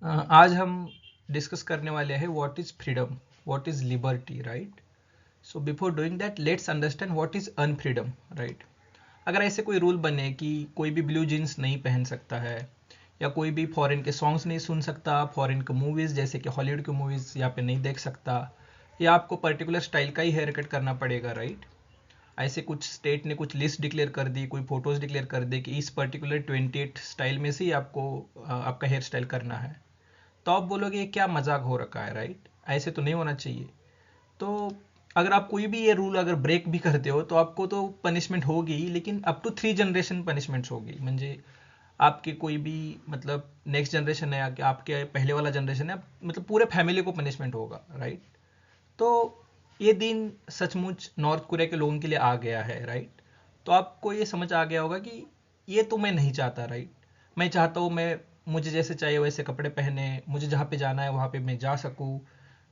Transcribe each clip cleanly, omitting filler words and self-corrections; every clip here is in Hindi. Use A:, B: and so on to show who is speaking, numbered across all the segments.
A: आज हम डिस्कस करने वाले हैं what is freedom, what is liberty, right. So before doing that let's understand what is unfreedom, right. अगर ऐसे कोई रूल बने कि कोई भी ब्लू जीन्स नहीं पहन सकता है, या कोई भी फॉरेन के सॉन्ग्स नहीं सुन सकता, फॉरेन के मूवीज़ जैसे कि हॉलीवुड की मूवीज़ यहाँ पे नहीं देख सकता, या आपको पर्टिकुलर स्टाइल का ही हेयर कट करना पड़ेगा, राइट। ऐसे कुछ स्टेट ने कुछ लिस्ट डिक्लेयर कर दी, कोई फोटोज़ डिक्लेयर कर दे कि इस पर्टिकुलर 28 स्टाइल में से ही आपको आपका हेयर स्टाइल करना है, तो आप बोलोगे ये क्या मजाक हो रखा है, राइट। ऐसे तो नहीं होना चाहिए। तो अगर आप कोई भी ये रूल अगर ब्रेक भी करते हो तो आपको तो पनिशमेंट होगी, लेकिन अप टू 3 जनरेशन पनिशमेंट्स होगी। म्हणजे आपके कोई भी मतलब नेक्स्ट जनरेशन है, आपके पहले वाला जनरेशन है, मतलब पूरे फैमिली को पनिशमेंट होगा, राइट। तो ये दिन सचमुच नॉर्थ कोरिया के लोगों के लिए आ गया है, राइट। तो आपको ये समझ आ गया होगा कि ये तो मैं नहीं चाहता, राइट। मैं चाहता हूँ मैं मुझे जैसे चाहिए वैसे कपड़े पहने, मुझे जहाँ पे जाना है वहाँ पे मैं जा सकूँ,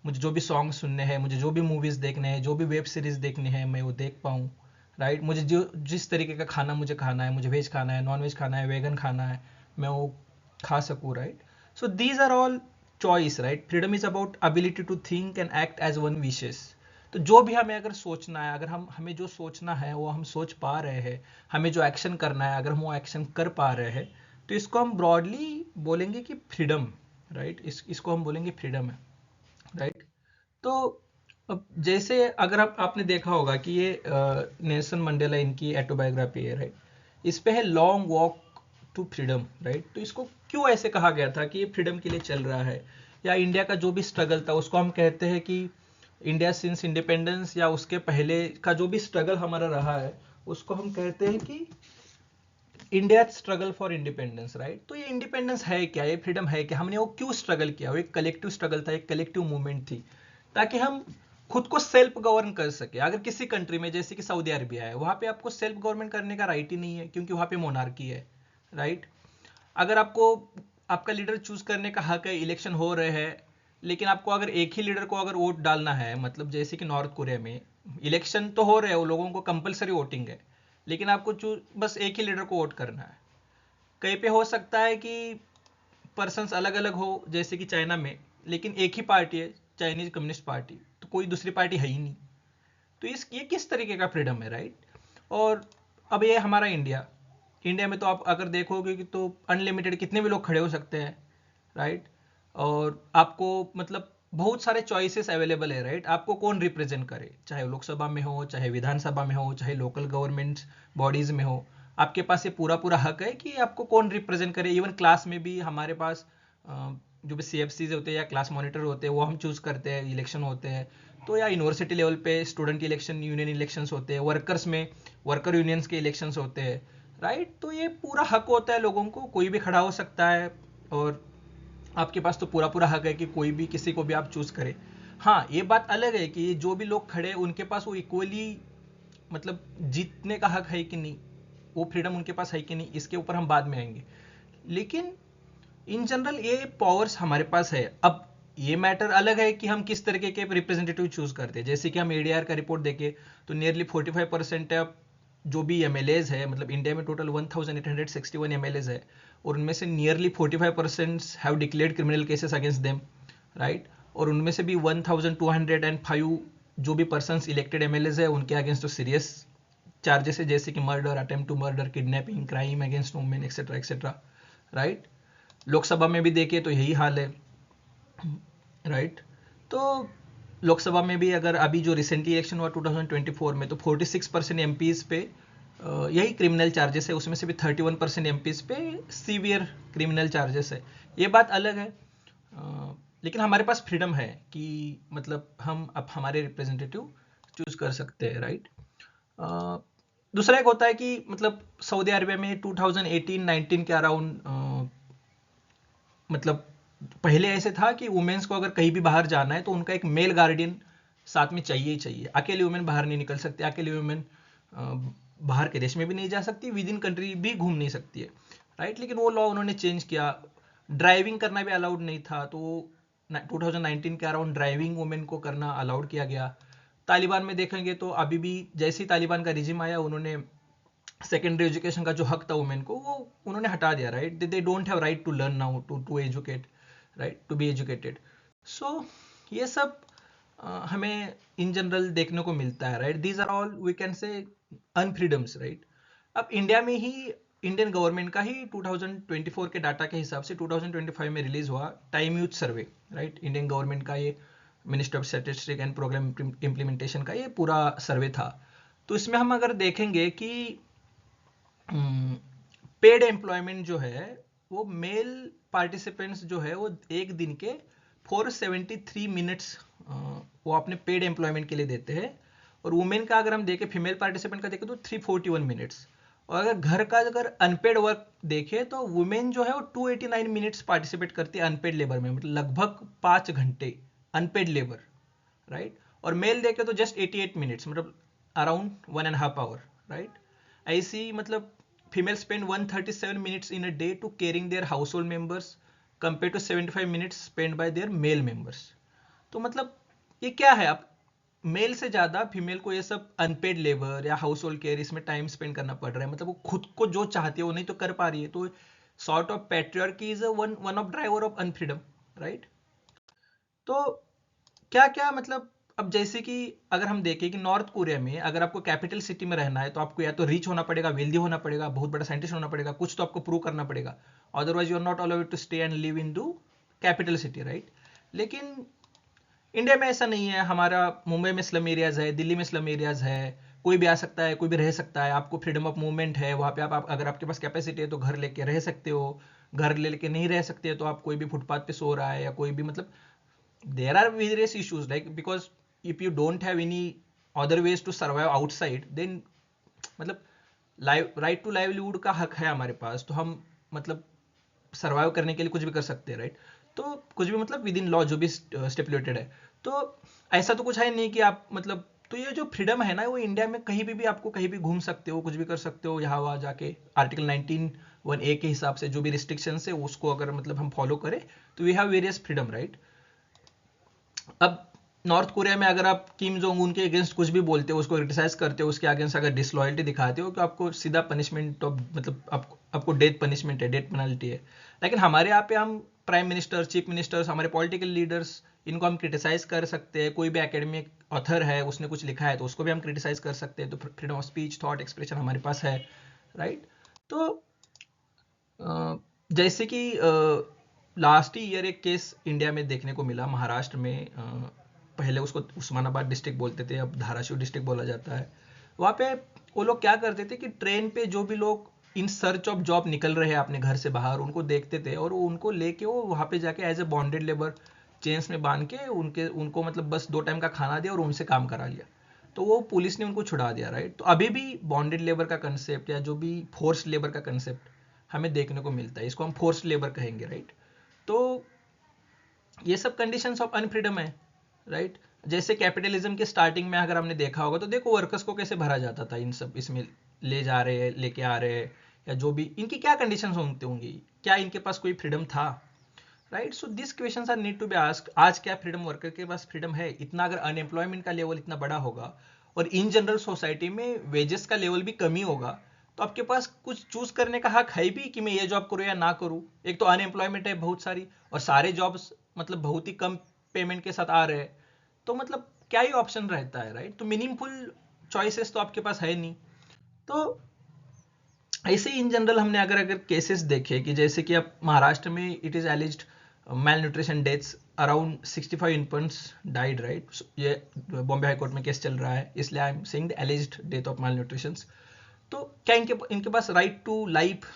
A: मुझे जो भी सॉन्ग सुनने हैं, मुझे जो भी मूवीज़ देखने हैं, जो भी वेब सीरीज़ देखनी है मैं वो देख पाऊँ, राइट। मुझे जो जिस तरीके का खाना मुझे खाना है, मुझे वेज खाना है, नॉन वेज खाना है, वेगन खाना है, मैं वो खा सकूँ, right. So these are all choice, right. Freedom is about ability to think and act as one wishes. तो जो भी हमें अगर सोचना है, अगर हमें जो सोचना है वो हम सोच पा रहे हैं, हमें जो एक्शन करना है अगर हम वो एक्शन कर पा रहे हैं, तो इसको हम ब्रॉडली बोलेंगे कि फ्रीडम, राइट। इसको हम बोलेंगे फ्रीडम है, राइट। तो अब जैसे अगर आपने देखा होगा कि ये नेल्सन मंडेला इनकी ऑटोबायोग्राफी है, राइट। इस पे है long walk to freedom, right. तो इसको क्यों ऐसे कहा गया था कि ये फ्रीडम के लिए चल रहा है, या इंडिया का जो भी स्ट्रगल था उसको हम कहते हैं कि इंडिया सिंस इंडिपेंडेंस, या उसके पहले का जो भी स्ट्रगल हमारा रहा है उसको हम कहते हैं कि India struggle for independence, right. तो ये इंडिपेंडेंस है क्या, ये फ्रीडम है क्या, हमने वो क्यों स्ट्रगल किया, वो एक कलेक्टिव स्ट्रगल था, एक कलेक्टिव मूवमेंट थी, ताकि हम खुद को सेल्फ गवर्न कर सके। अगर किसी कंट्री में जैसे कि सऊदी अरबिया है, वहां पे आपको सेल्फ गवर्नमेंट करने का राइट ही नहीं है, क्योंकि वहां पे मोनार्की है, राइट। अगर आपको आपका लीडर चूज करने का हक है, इलेक्शन हो रहे हैं, लेकिन आपको अगर एक ही लीडर को अगर वोट डालना है, मतलब जैसे कि नॉर्थ कोरिया में इलेक्शन तो हो रहे हैं, वो लोगों को कंपलसरी वोटिंग है, लेकिन आपको चूज बस एक ही लीडर को वोट करना है। कहीं पे हो सकता है कि पर्सन्स अलग अलग हो, जैसे कि चाइना में, लेकिन एक ही पार्टी है, चाइनीज कम्युनिस्ट पार्टी, तो कोई दूसरी पार्टी है ही नहीं। तो ये किस तरीके का फ्रीडम है, राइट। और अब ये हमारा इंडिया, इंडिया में तो आप अगर देखोगे कि तो अनलिमिटेड कितने भी लोग खड़े हो सकते हैं, राइट। और आपको मतलब बहुत सारे चॉइसेस अवेलेबल है, राइट। आपको कौन रिप्रेजेंट करे, चाहे लोकसभा में हो, चाहे विधानसभा में हो, चाहे लोकल गवर्नमेंट बॉडीज में हो, आपके पास ये पूरा पूरा हक है कि आपको कौन रिप्रेजेंट करे। इवन क्लास में भी हमारे पास जो भी CFCs होते हैं या क्लास मॉनिटर होते हैं वो हम चूज करते हैं, इलेक्शन होते हैं। तो या यूनिवर्सिटी लेवल पे स्टूडेंट इलेक्शन, यूनियन इलेक्शंस होते हैं, वर्कर्स में वर्कर यूनियंस के इलेक्शंस होते हैं, राइट। तो ये पूरा हक होता है लोगों को, कोई भी खड़ा हो सकता है, और आपके पास तो पूरा पूरा हक है कि कोई भी किसी को भी आप चूज करें। हाँ, ये बात अलग है कि जो भी लोग खड़े उनके पास वो इक्वली मतलब जीतने का हक है कि नहीं, वो फ्रीडम उनके पास है कि नहीं, इसके ऊपर हम बाद में आएंगे। लेकिन इन जनरल ये पावर्स हमारे पास है। अब ये मैटर अलग है कि हम किस तरीके के रिप्रेजेंटेटिव चूज करते हैं। जैसे कि हम ADR का रिपोर्ट देखें तो नियरली 45% जो भी MLAs है, मतलब इंडिया में टोटल 1861 MLAs है, और उनमें से nearly 45% have declared criminal cases against them, right. और उनमें से भी 1205 जो भी पर्सन इलेक्टेड MLAs है उनके अगेंस्ट तो सीरियस चार्जेस है, जैसे कि murder, attempt to murder, kidnapping, crime against women, etcetera etcetera, right. Lok Sabha में भी देखें तो यही हाल है, राइट। तो लोकसभा में भी अगर अभी जो रिसेंटली इलेक्शन हुआ 2024 में, तो 46% MPs पे यही क्रिमिनल चार्जेस है, उसमें से भी 31% MPs पे सीवियर क्रिमिनल चार्जेस है। ये बात अलग है। लेकिन हमारे पास फ्रीडम है कि मतलब हम अब हमारे रिप्रेजेंटेटिव चूज कर सकते हैं, राइट। दूसरा एक होता है कि मतलब सऊदी अरबिया में 2018-19 के अराउंड मतलब पहले ऐसे था कि वुमेन्स को अगर कहीं भी बाहर जाना है तो उनका एक मेल गार्डियन साथ में चाहिए ही चाहिए। अकेले वुमेन बाहर नहीं निकल सकती, अकेले वुमेन बाहर के देश में भी नहीं जा सकती, विद इन कंट्री भी घूम नहीं सकती है, राइट। लेकिन वो लॉ उन्होंने चेंज किया। ड्राइविंग करना भी अलाउड नहीं था, तो 2019 के अराउंड ड्राइविंग वुमेन को करना अलाउड किया गया। तालिबान में देखेंगे तो अभी भी जैसे ही तालिबान का रिजिम आया, उन्होंने सेकेंडरी एजुकेशन का जो हक था वुमेन को, वो उन्होंने हटा दिया, right. They don't have right to learn now, to educate, right, to be educated. So ये सब हमें इन जनरल देखने को मिलता है, right. These are all we can say unfreedoms, right. अब इंडिया में ही इंडियन गवर्नमेंट का ही 2024 के डाटा के हिसाब से 2025 में रिलीज हुआ time use survey, right. Indian government का ये ministry of statistics and programme implementation का ये पूरा सर्वे था। तो इसमें हम अगर देखेंगे कि पेड एम्प्लॉयमेंट जो है वो मेल पार्टिसिपेंट्स जो है वो एक दिन के 473 मिनट्स वो अपने पेड एम्प्लॉयमेंट के लिए देते हैं। और वुमेन का अगर हम देखें, फीमेल पार्टिसिपेंट का देखें तो 341 मिनट्स। और अगर घर का अगर अनपेड वर्क देखें तो वुमेन जो है वो 289 मिनट्स पार्टिसिपेट करती है अनपेड लेबर में, मतलब लगभग 5 घंटे अनपेड लेबर, राइट। और मेल देखें तो जस्ट 88 मिनट्स, मतलब अराउंड 1.5 आवर, राइट। ऐसी मतलब female spend 137 minutes in a day to caring their household members compare to 75 minutes spend by their male members. तो मतलब ये क्या है, अब मेल से ज्यादा फीमेल को ये सब अनपेड लेबर या हाउस होल्ड केयर इसमें टाइम स्पेंड करना पड़ रहा है। मतलब वो खुद को जो चाहती है वो नहीं तो कर पा रही है। तो sort of patriarchy is one of driver of unfreedom, right. तो क्या क्या मतलब, अब जैसे कि अगर हम देखें कि नॉर्थ कोरिया में अगर आपको कैपिटल सिटी में रहना है तो आपको या तो रिच होना पड़ेगा, वेल्दी होना पड़ेगा, बहुत बड़ा साइंटिस्ट होना पड़ेगा, कुछ तो आपको प्रूव करना पड़ेगा, otherwise you are not allowed to stay and live in the capital city, right. लेकिन इंडिया में ऐसा नहीं है। हमारा मुंबई में स्लम एरियाज है, दिल्ली में स्लम एरियाज है, कोई भी आ सकता है, कोई भी रह सकता है। आपको फ्रीडम ऑफ मूवमेंट है वहाँ पे। आप अगर आपके पास कैपेसिटी है तो घर लेके रह सकते हो, घर लेके नहीं रह सकते तो आप कोई भी फुटपाथ पे सो रहा है या कोई भी, मतलब there are various issues, like because if you don't have any other ways to survive outside, then मतलब राइट टू लाइवलीहुड का हक है हमारे पास, तो हम मतलब सर्वाइव करने के लिए कुछ भी कर सकते हैं, राइट। तो कुछ भी मतलब विद इन लॉ जो भी स्टिपुलेटेड है। तो ऐसा तो कुछ है नहीं कि आप मतलब, तो ये जो फ्रीडम है ना वो इंडिया में कहीं भी आपको कहीं भी घूम सकते हो, कुछ भी कर सकते हो यहाँ वहाँ जाके। आर्टिकल 19(1)(a) के हिसाब से जो भी रिस्ट्रिक्शंस है उसको अगर मतलब हम फॉलो करें तो we have various freedom, right. अब नॉर्थ कोरिया में अगर आप किम जोंग उन के अगेंस्ट कुछ भी बोलते हो, उसको क्रिटिसाइज करते हो, उसके अगेंस्ट अगर डिसलॉयल्टी दिखाते हो तो आपको सीधा पनिशमेंट, मतलब आपको डेथ पनिशमेंट है, डेथ पेनल्टी है। लेकिन हमारे यहाँ पे हम प्राइम मिनिस्टर, चीफ मिनिस्टर्स, हमारे पॉलिटिकल लीडर्स, इनको हम क्रिटिसाइज कर सकते हैं। कोई भी एकेडमिक ऑथर है उसने कुछ लिखा है तो उसको भी हम क्रिटिसाइज कर सकते हैं। तो freedom of speech, thought expression हमारे पास है, राइट। तो जैसे कि लास्ट ईयर एक केस इंडिया में देखने को मिला महाराष्ट्र में। पहले उसको उस्मानाबाद डिस्ट्रिक्ट बोलते थे, अब धाराशिव डिस्ट्रिक्ट बोला जाता है। वहाँ पे वो लोग क्या करते थे कि ट्रेन पे जो भी लोग इन सर्च ऑफ जॉब निकल रहे हैं अपने घर से बाहर, उनको देखते थे और उनको लेके वो वहाँ पे जाके as a bonded labour chains में बांध के उनको मतलब बस 2 टाइम का खाना दिया और उनसे काम करा लिया। तो वो पुलिस ने उनको छुड़ा दिया, राइट। तो अभी भी बॉन्डेड लेबर का कंसेप्ट या जो भी फोर्स लेबर का कंसेप्ट हमें देखने को मिलता है, इसको हम फोर्स लेबर कहेंगे, राइट। तो ये सब कंडीशंस ऑफ अनफ्रीडम है, राइट। जैसे कैपिटलिज्म के स्टार्टिंग में अगर हमने देखा होगा तो देखो वर्कर्स को कैसे भरा जाता था, इन सब इसमें ले जा रहे हैं, लेके आ रहे हैं, या जो भी इनकी क्या कंडीशंस होती होंगी, क्या इनके पास कोई फ्रीडम था, right. So this questions are need to be asked. आज क्या फ्रीडम वर्कर के पास फ्रीडम है? इतना अगर अनएम्प्लॉयमेंट का लेवल इतना बड़ा होगा और इन जनरल सोसाइटी में वेजेस का लेवल भी कमी होगा तो आपके पास कुछ चूज करने का हक है भी कि मैं ये जॉब करूँ या ना करूँ। एक तो अनएम्प्लॉयमेंट है बहुत सारी और सारे जॉब्स मतलब बहुत ही कम पेमेंट के साथ आ रहे हैं। तो मतलब क्या ही ऑप्शन रहता है, राइट। तो मीनिंगफुल चॉइसेस तो आपके पास है नहीं। तो ऐसे ही इन जनरल हमने अगर अगर केसेस देखे कि जैसे कि अब महाराष्ट्र में it is एलिज्ड mail nutrition deaths around 65 infants died, right. ये बॉम्बे हाई कोर्ट में केस चल रहा है, इसलिए I am saying the एलिज्ड death of male nutrition. तो क्या इनके इनके पास राइट टू लाइफ,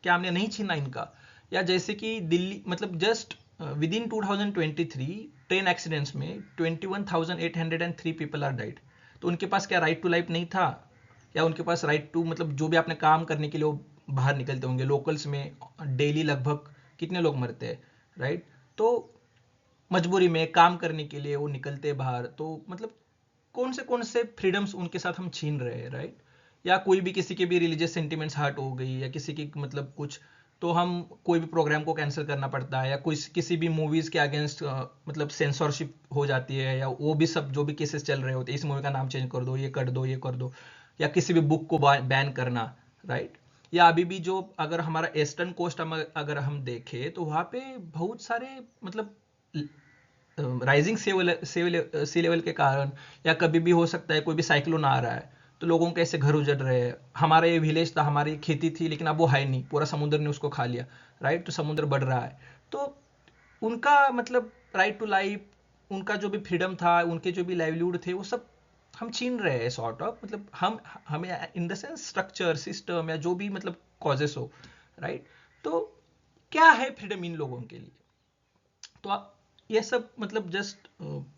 A: क्या हमने नहीं छीना इनका? या जैसे कि दिल्ली मतलब just with in 2023 train accidents में 21,803 पीपल आर डाइड। तो उनके पास क्या राइट टू लाइफ नहीं था? या उनके पास राइट टू मतलब जो भी आपने काम करने के लिए वो बाहर निकलते होंगे, लोकल्स में डेली लगभग कितने लोग मरते हैं, राइट। तो मजबूरी में काम करने के लिए वो निकलते हैं बाहर, तो मतलब कौन से फ्रीडम्स उनके साथ हम छीन रहे हैं, राइट। या कोई भी किसी के भी रिलीजियस सेंटिमेंट्स हर्ट हो गई या किसी की मतलब कुछ, तो हम कोई भी प्रोग्राम को कैंसिल करना पड़ता है, या कोई किसी भी मूवीज के अगेंस्ट मतलब सेंसरशिप हो जाती है, या वो भी सब जो भी केसेस चल रहे होते हैं, इस मूवी का नाम चेंज कर दो, ये कर दो, ये कर दो, या किसी भी बुक को बैन करना, राइट। या अभी भी जो अगर हमारा ईस्टर्न कोस्ट अगर हम देखें तो वहाँ पे बहुत सारे मतलब राइजिंग सी लेवल के कारण, या कभी भी हो सकता है कोई भी साइक्लोन आ रहा है तो लोगों के ऐसे घर उजड़ रहे हैं। हमारा ये विलेज था, हमारी खेती थी, लेकिन अब वो है नहीं, पूरा समुद्र ने उसको खा लिया, राइट। तो समुद्र बढ़ रहा है, तो उनका मतलब राइट टू लाइफ, उनका जो भी फ्रीडम था, उनके जो भी लाइवलीहुड थे, वो सब हम छीन रहे हैं सॉर्ट ऑफ, मतलब हम हमें in the sense structure system या जो भी मतलब कॉजेस हो, राइट। तो क्या है फ्रीडम इन लोगों के लिए? तो आप ये सब मतलब जस्ट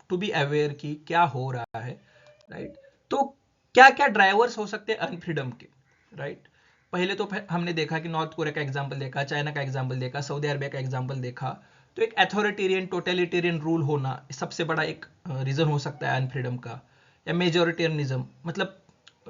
A: टू बी अवेयर कि क्या हो रहा है, राइट। तो क्या क्या ड्राइवर्स हो सकते हैं अनफ्रीडम के, राइट। पहले तो हमने देखा कि नॉर्थ कोरिया का एग्जांपल देखा, चाइना का एग्जांपल देखा, सऊदी अरबिया का एग्जांपल देखा। तो एक अथॉरिटेरियन टोटलिटेरियन रूल होना सबसे बड़ा एक रीजन हो सकता है अनफ्रीडम का। या मेजोरिटेरियनिज्म, मतलब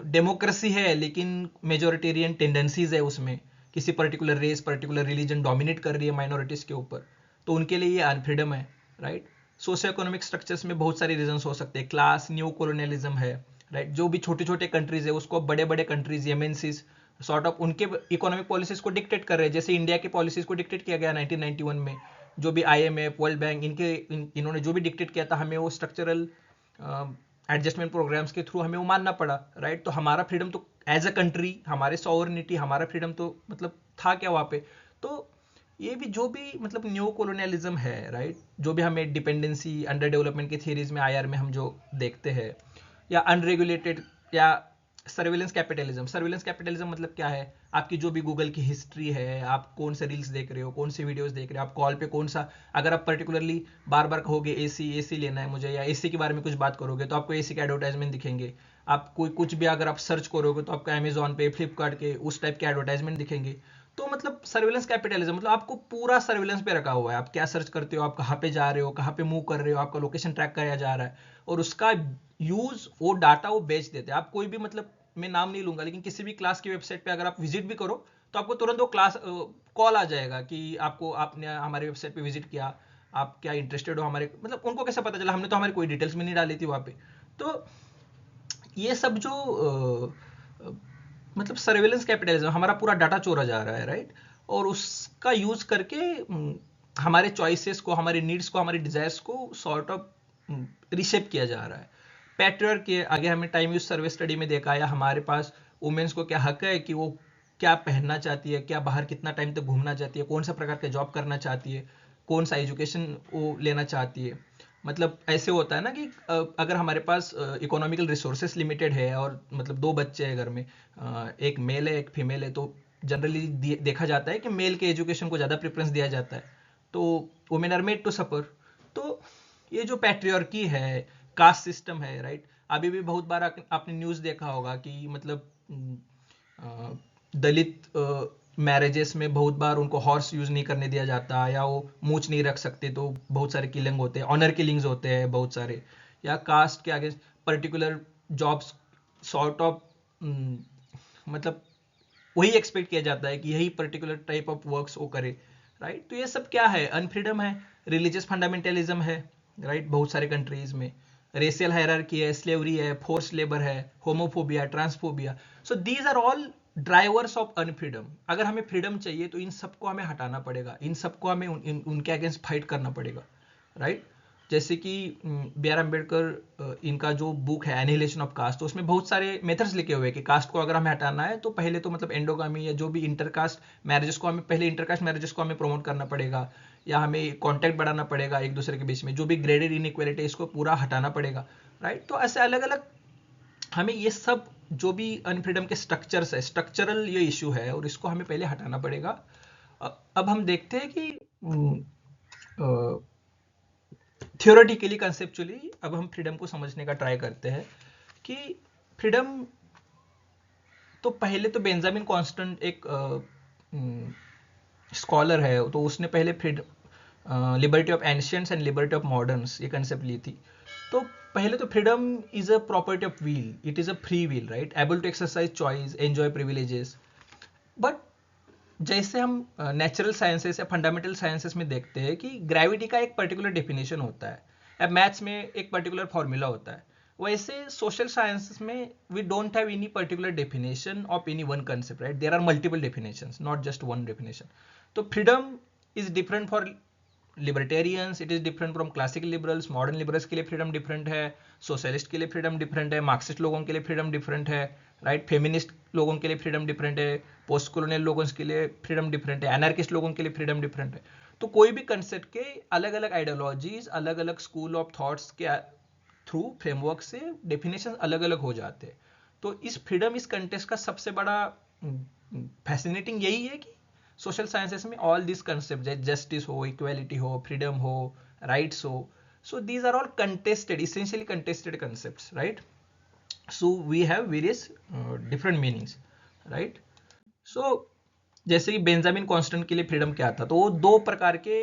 A: डेमोक्रेसी है लेकिन मेजोरिटेरियन टेंडेंसीज है उसमें, किसी particular race particular religion dominate कर रही है माइनॉरिटीज के ऊपर, तो उनके लिए ये अनफ्रीडम है, राइट। सोशियो इकोनॉमिक स्ट्रक्चर्स में बहुत सारे रीजन हो सकते हैं, क्लास न्यू कॉलोनियलिज्म है, राइट। जो भी छोटे छोटे कंट्रीज है उसको बड़े बड़े कंट्रीज एमएनसीज सॉर्ट ऑफ उनके इकोनॉमिक पॉलिसीज को डिक्टेट कर रहे हैं, जैसे इंडिया के पॉलिसीज को डिक्टेट किया गया 1991 में। जो भी आईएमएफ वर्ल्ड बैंक इन्होंने जो भी डिक्टेट किया था, हमें वो स्ट्रक्चरल एडजस्टमेंट प्रोग्राम्स के थ्रू हमें वो मानना पड़ा, राइट। तो हमारा फ्रीडम तो एज अ कंट्री, हमारे सॉवरेनिटी, हमारा फ्रीडम तो मतलब था क्या वहाँ पे। तो ये भी जो भी मतलब न्यू कॉलोनियलिज्म है, राइट, जो भी हमें डिपेंडेंसी अंडर डेवलपमेंट की थियरीज में आईआर में हम जो देखते हैं, या अनरेगुलेटेड या सर्विलेंस कैपिटलिज्म मतलब क्या है? आपकी जो भी गूगल की हिस्ट्री है, आप कौन से रील्स देख रहे हो, कौन से वीडियोस देख रहे हो, आप कॉल पे कौन सा, अगर आप पर्टिकुलरली बार बार कहोगे एसी एसी लेना है मुझे, या एसी के बारे में कुछ बात करोगे तो आपको एसी के एडवर्टाइजमेंट दिखेंगे। आप कोई कुछ भी अगर आप सर्च करोगे तो आपको अमेजोन पे फ्लिपकार्ट के उस टाइप के एडवर्टाइजमेंट दिखेंगे। तो मतलब सर्विलेंस कैपिटलिज्म मतलब आपको पूरा सर्विलेंस पे रखा हुआ है, आप क्या सर्च करते हो, आप कहाँ पे जा रहे हो, कहाँ पे मूव कर रहे हो, आपका लोकेशन ट्रैक कराया जा रहा है, और उसका यूज वो डाटा वो बेच देते हैं। आप कोई भी मतलब, मैं नाम नहीं लूंगा, लेकिन किसी भी क्लास की वेबसाइट पे अगर आप विजिट भी करो तो आपको तुरंत वो क्लास कॉल आ जाएगा कि आपको, आपने हमारे वेबसाइट पे विजिट किया, आप क्या इंटरेस्टेड हो हमारे, मतलब उनको कैसे पता चला, हमने तो हमारी कोई डिटेल्स में नहीं डाली थी वहाँ पे। तो ये सब जो मतलब सर्वेलेंस कैपिटलिज्म, हमारा पूरा डाटा चोरा जा रहा है, राइट। और उसका यूज करके हमारे चॉइसेस को, हमारे नीड्स को, हमारे डिजायर्स को सॉर्ट ऑफ रिशेप किया जा रहा है। पैट्रियर्क के आगे हमें टाइम यूज सर्वे स्टडी में देखा, या हमारे पास वुमेन्स को क्या हक है कि वो क्या पहनना चाहती है, क्या बाहर कितना टाइम तक घूमना चाहती है, कौन सा प्रकार का जॉब करना चाहती है, कौन सा एजुकेशन वो लेना चाहती है। मतलब ऐसे होता है ना कि अगर हमारे पास इकोनॉमिकल रिसोर्सेस लिमिटेड है और मतलब दो बच्चे हैं घर में, एक मेल है एक फीमेल है, तो जनरली देखा जाता है कि मेल के एजुकेशन को ज़्यादा प्रेफरेंस दिया जाता है, तो women are made to suffer. तो ये जो पैट्रियर्की है, कास्ट सिस्टम है, राइट। अभी भी बहुत बार आपने न्यूज़ देखा होगा कि मतलब दलित मैरिजेस में बहुत बार उनको हॉर्स यूज नहीं करने दिया जाता, या वो मूछ नहीं रख सकते, तो बहुत सारे किलिंग होते हैं, ऑनर किलिंग्स होते हैं बहुत सारे। या कास्ट के आगे पर्टिकुलर जॉब्स सॉर्ट ऑफ मतलब वही एक्सपेक्ट किया जाता है कि यही पर्टिकुलर टाइप ऑफ वर्क्स वो करे, राइट। तो ये सब क्या है? अनफ्रीडम है, रिलीजियस फंडामेंटलिज्म है, राइट, बहुत सारे कंट्रीज में रेशियल हायरार्की है, स्लेवरी है, फोर्स लेबर है, homophobia, transphobia. So these are all drivers of unfreedom. अगर हमें फ्रीडम चाहिए तो इन सबको हमें हटाना पड़ेगा, इन सबको हमें उनके अगेंस्ट फाइट करना पड़ेगा, राइट। जैसे कि बी आर अम्बेडकर इनका जो बुक है एनिहिलेशन ऑफ कास्ट, तो उसमें बहुत सारे मेथड्स लिखे हुए हैं कि कास्ट को अगर हमें हटाना है तो पहले तो मतलब एंडोगामी या जो भी इंटरकास्ट मैरिजेस को हमें, पहले इंटरकास्ट मैरिजेस को हमें प्रमोट करना पड़ेगा, या हमें कॉन्टैक्ट बढ़ाना पड़ेगा एक दूसरे के बीच में, जो भी ग्रेडेड इनइक्वालिटी इसको पूरा हटाना पड़ेगा, राइट। तो ऐसे अलग अलग हमें ये सब जो भी अनफ्रीडम के स्ट्रक्चर्स है, स्ट्रक्चरल ये इशू है, और इसको हमें पहले हटाना पड़ेगा। अब हम देखते हैं कि थियोरेटिकली कंसेप्चुअली अब हम फ्रीडम को समझने का ट्राई करते हैं कि फ्रीडम, तो पहले तो बेंजामिन कॉन्स्टेंट एक स्कॉलर है, तो उसने पहले freedom, liberty of ancients and liberty of moderns ये कंसेप्ट ली थी। तो पहले तो freedom is a property of will, it is a free will, right, able to exercise choice, enjoy privileges. But जैसे हम नेचुरल साइंसेस या फंडामेंटल साइंसेस में देखते हैं कि ग्रेविटी का एक पर्टिकुलर डेफिनेशन होता है, या मैथ्स में एक पर्टिकुलर फॉर्मूला होता है, वैसे सोशल साइंसेस में we don't have any particular definition of any one concept, right? There are multiple definitions, not just one definition. तो freedom is different for libertarians, it is different from classical liberals. Modern liberals के लिए फ्रीडम डिफरेंट है, सोशलिस्ट के लिए फ्रीडम डिफरेंट है, मार्क्सिस्ट लोगों के लिए फ्रीडम डिफरेंट है, राइट? फेमिनिस्ट लोगों के लिए फ्रीडम डिफरेंट है, पोस्ट कॉलोनियल लोगों के लिए फ्रीडम डिफरेंट है, एनार्किस्ट लोगों के लिए फ्रीडम डिफरेंट है. तो कोई भी कंसेप्ट के अलग अलग आइडियोलॉजीज, अलग अलग स्कूल ऑफ थॉट्स के थ्रू फ्रेमवर्क से डेफिनेशन अलग अलग हो जाते हैं. तो इस फ्रीडम, इस कंटेस्ट का सबसे बड़ा फैसिनेटिंग यही है कि सोशल साइंसेस में ऑल दिस कंसेप्ट, जस्टिस हो, इक्वालिटी हो, फ्रीडम हो, राइट्स हो, so these are all contested, essentially contested concepts, right? So we have various different meanings, right? So जैसे कि बेंजामिन कॉन्स्टेंट के लिए फ्रीडम क्या था, तो वो दो प्रकार के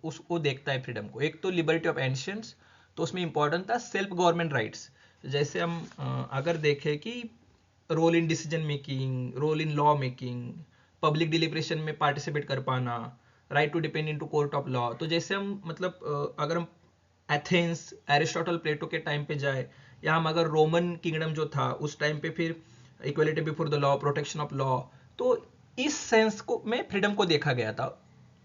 A: उसको देखता है फ्रीडम को. एक तो लिबर्टी ऑफ एंशियंट्स, तो उसमें इंपॉर्टेंट था सेल्फ गवर्नमेंट राइट्स. जैसे हम अगर देखें कि role in decision making, role in law making, public deliberation में पार्टिसिपेट कर पाना, right to depend in to court of law. तो जैसे हम मतलब अगर हम एथेंस, एरिस्टोटल, प्लेटो के टाइम पे जाए, या हम अगर रोमन किंगडम जो था उस टाइम पे, फिर equality before the law, protection of law, तो इस सेंस को में फ्रीडम को देखा गया था.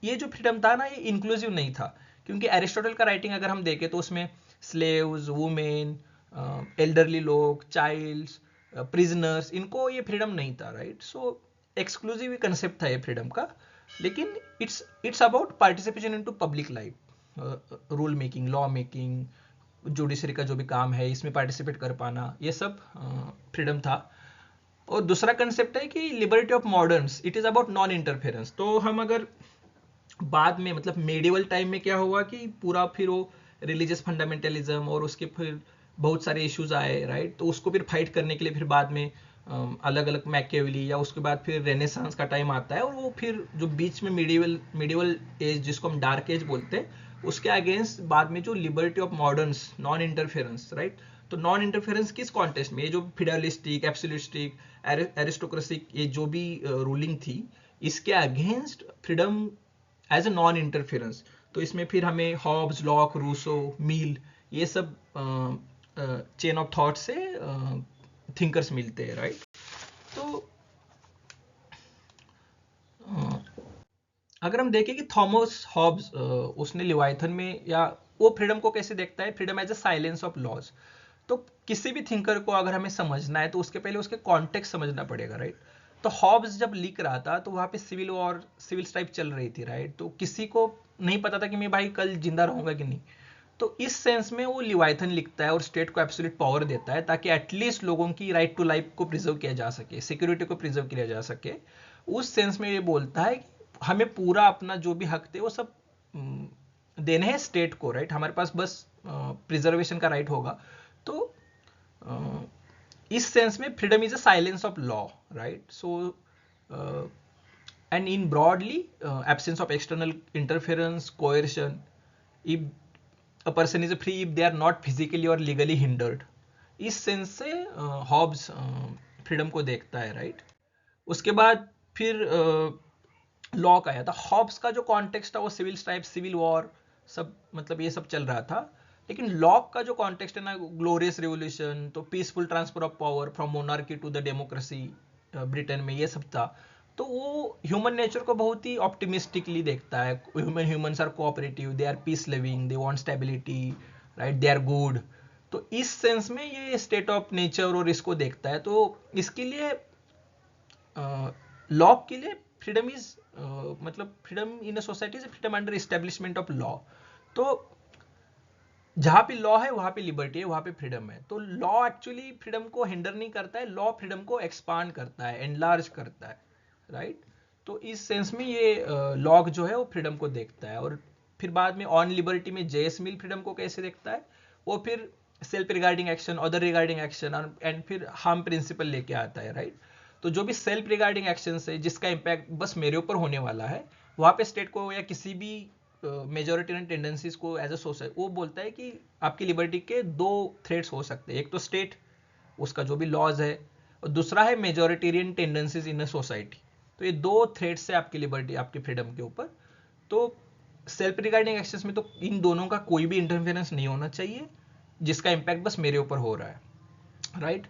A: ये जो फ्रीडम था ना, ये इंक्लूसिव नहीं था, क्योंकि एरिस्टोटल का राइटिंग अगर हम देखें तो उसमें स्लेव्स, वुमेन, एल्डरली लोग, चाइल्ड्स, प्रिजनर्स, इनको ये फ्रीडम नहीं था, राइट? सो एक्सक्लूसिव कंसेप्ट था ये फ्रीडम का. लेकिन it's about participation into public life, rule making, law making, judiciary का जो भी काम है इसमें पार्टिसिपेट कर पाना, ये सब फ्रीडम था. और दूसरा कंसेप्ट है कि liberty of मॉडर्न्स, it is about non interference. तो हम अगर बाद में मतलब मेडिवल टाइम में क्या हुआ कि पूरा फिर वो रिलीजियस फंडामेंटलिज्म और उसके फिर बहुत सारे इश्यूज आए, राइट? तो उसको फिर फाइट करने के लिए फिर बाद में अलग अलग मैकियावेली, या उसके बाद फिर रेनेसांस का टाइम आता है, और वो फिर जो बीच में मिडिवल एज, जिसको हम डार्क एज बोलते हैं, उसके अगेंस्ट बाद में जो liberty of मॉडर्न्स, non interference, right? तो नॉन इंटरफेरेंस किस कॉन्टेस्ट में, ये जो फिडेलिस्टिक, एब्सोल्यूटिस्टिक, एरिस्टोक्रेसी, ये जो भी रूलिंग थी, इसके against freedom as a non interference. तो इसमें फिर हमें हॉब्स, लॉक, रूसो, मील, ये सब चेन ऑफ थॉट से थिंकर्स मिलते हैं, राइट? तो अगर हम देखें कि थॉमस हॉब्स, उसने लिवाइथन में, या वो फ्रीडम को कैसे देखता है, freedom as a silence of laws. तो किसी भी थिंकर को अगर हमें समझना है तो उसके पहले उसके कॉन्टेक्स्ट समझना पड़ेगा, राइट? तो हॉब्स जब लिख रहा था तो वहां पे सिविल वॉर, सिविल स्ट्राइक चल रही थी, राइट? तो किसी को नहीं पता था कि मैं भाई कल जिंदा रहूंगा कि नहीं. तो इस सेंस में वो लिवाइथन लिखता है और स्टेट को एब्सोल्यूट पावर देता है, ताकि एटलीस्ट लोगों की राइट टू लाइफ को प्रिजर्व किया जा सके, सिक्योरिटी को प्रिजर्व किया जा सके. उस सेंस में ये बोलता है कि हमें पूरा अपना जो भी हक थे वो सब देने हैं स्टेट को, राइट? हमारे पास बस प्रिजर्वेशन का राइट होगा. तो इस सेंस में freedom is a silence of law, right? So and in broadly absence of external interference, coercion, if a person is free if they are not physically or legally hindered. इस सेंस से हॉब्स फ्रीडम को देखता है, राइट? उसके बाद फिर लॉ का आया था. हॉब्स का जो कॉन्टेक्स्ट था वो सिविल स्ट्राइप, सिविल वॉर, सब मतलब ये सब चल रहा था. लेकिन लॉक का जो कॉन्टेक्स्ट है ना, ग्लोरियस रिवोल्यूशन, तो peaceful transfer of power from monarchy to the democracy Britain में, ये सब था. तो वो ह्यूमन नेचर को बहुत ही ऑप्टिमिस्टिकली देखता है. Humans are cooperative, they are peace living, they want stability, right? They are good. तो इस सेंस में ये स्टेट ऑफ नेचर और इसको देखता है. तो इसके लिए लॉ के लिए फ्रीडम इज मतलब freedom in a society is freedom under establishment of law. तो जहां पे लॉ है वहां पे लिबर्टी है, वहां पे फ्रीडम है. तो लॉ एक्चुअली फ्रीडम को हिंडर नहीं करता है, लॉ फ्रीडम को एक्सपांड करता है, एनलार्ज करता है, राइट? तो इस सेंस में ये लॉ जो है वो फ्रीडम को देखता है. और फिर बाद में ऑन लिबर्टी में जेएस मिल फ्रीडम को कैसे देखता है, वो फिर self regarding action, other regarding action, and फिर हार्म प्रिंसिपल लेके आता है, राइट? तो जो भी सेल्फ रिगार्डिंग एक्शन है जिसका इम्पैक्ट बस मेरे ऊपर होने वाला है, वहां पे स्टेट को या किसी भी मेजोरिटेरियन टेंडेंसीज को एज अ सोसाइटी, वो बोलता है कि आपकी लिबर्टी के दो थ्रेड्स हो सकते हैं. एक तो स्टेट, उसका जो भी लॉज है, और दूसरा है majoritarian tendencies in a society. तो ये दो थ्रेड्स है आपकी लिबर्टी, आपकी फ्रीडम के ऊपर. तो सेल्फ रिगार्डिंग एक्शंस में तो इन दोनों का कोई भी इंटरफेरेंस नहीं होना चाहिए. जिसका इम्पैक्ट बस मेरे ऊपर हो रहा है, राइट।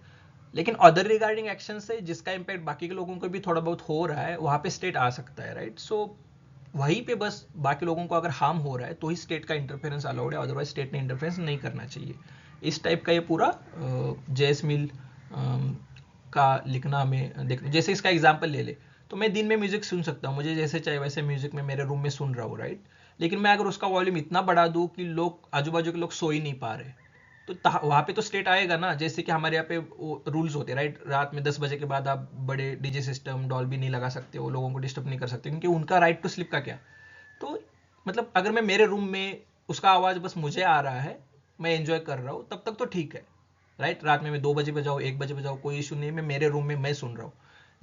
A: लेकिन अदर रिगार्डिंग एक्शन से जिसका इम्पैक्ट बाकी के लोगों को भी थोड़ा बहुत हो रहा है, वहां पे स्टेट आ सकता है, राइट। सो वहीं पे बस बाकी लोगों को अगर हार्म हो रहा है तो ही स्टेट का इंटरफेरेंस अलाउड है, अदरवाइज स्टेट ने इंटरफेरेंस नहीं करना चाहिए। इस टाइप का ये पूरा जेएस मिल का लिखना हमें देख, जैसे इसका एग्जाम्पल ले ले तो मैं दिन में म्यूजिक सुन सकता हूँ, मुझे जैसे चाहे वैसे म्यूजिक में मेरे रूम में सुन रहा हूँ, राइट। लेकिन मैं अगर उसका वॉल्यूम इतना बढ़ा दूँ कि लोग आजू बाजू के लोग सो ही नहीं पा रहे, तो वहां पे तो स्टेट आएगा ना। जैसे कि हमारे यहाँ पे रूल्स होते हैं, राइट, रात में 10 बजे के बाद आप बड़े डीजे सिस्टम डॉल्बी नहीं लगा सकते हो, लोगों को डिस्टर्ब नहीं कर सकते, क्योंकि उनका राइट टू स्लीप का क्या। तो मतलब अगर मैं मेरे रूम में उसका आवाज बस मुझे आ रहा है, मैं एंजॉय कर रहा हूँ, तब तक तो ठीक है, राइट। रात में मैं 2 बजे बजाऊँ, 1 बजे बजाऊँ, कोई इशू नहीं है, मैं मेरे रूम में मैं सुन रहा हूँ।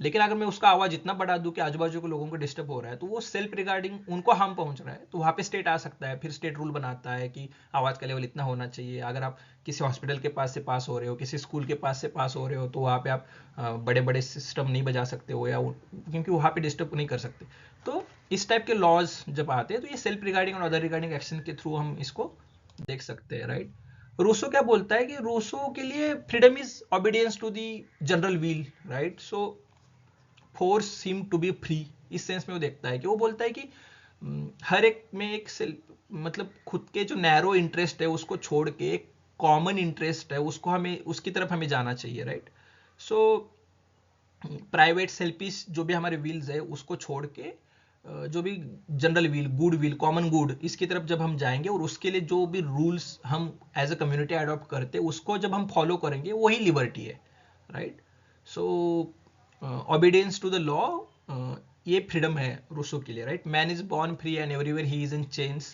A: लेकिन अगर मैं उसका आवाज इतना बढ़ा दूं कि आजू बाजू के लोगों को डिस्टर्ब हो रहा है, तो वो सेल्फ रिगार्डिंग उनको हार्म पहुंच रहा है, तो वहां पे स्टेट आ सकता है। फिर स्टेट रूल बनाता है कि आवाज का लेवल इतना होना चाहिए। अगर आप किसी हॉस्पिटल के पास से पास हो रहे हो, किसी स्कूल के पास से पास हो रहे हो, तो वहां पे आप बड़े बड़े सिस्टम नहीं बजा सकते हो, या क्योंकि वहां पे डिस्टर्ब नहीं कर सकते। तो इस टाइप के लॉज जब आते हैं तो ये सेल्फ रिगार्डिंग और अदर रिगार्डिंग एक्शन के थ्रू हम इसको देख सकते हैं, राइट। रूसो क्या बोलता है कि रूसो के लिए freedom is obedience to the general will, right. So force seem to be free, इस सेंस में वो देखता है कि वो बोलता है कि हर एक में एक मतलब खुद के जो नैरो इंटरेस्ट है उसको छोड़ के एक कॉमन इंटरेस्ट है, उसको हमें उसकी तरफ हमें जाना चाहिए, राइट। सो प्राइवेट सेल्फिश जो भी हमारे व्हील्स है उसको छोड़ के जो भी general wheel, good wheel, common good, इसकी तरफ जब हम जाएंगे और उसके लिए जो भी रूल्स हम एज अ कम्युनिटी अडॉप्ट करते हैं उसको जब हम फॉलो करेंगे, वही लिबर्टी है, right. So obedience to the law, ये फ्रीडम है रूसो के लिए, right. Man is born free and everywhere he is in chains,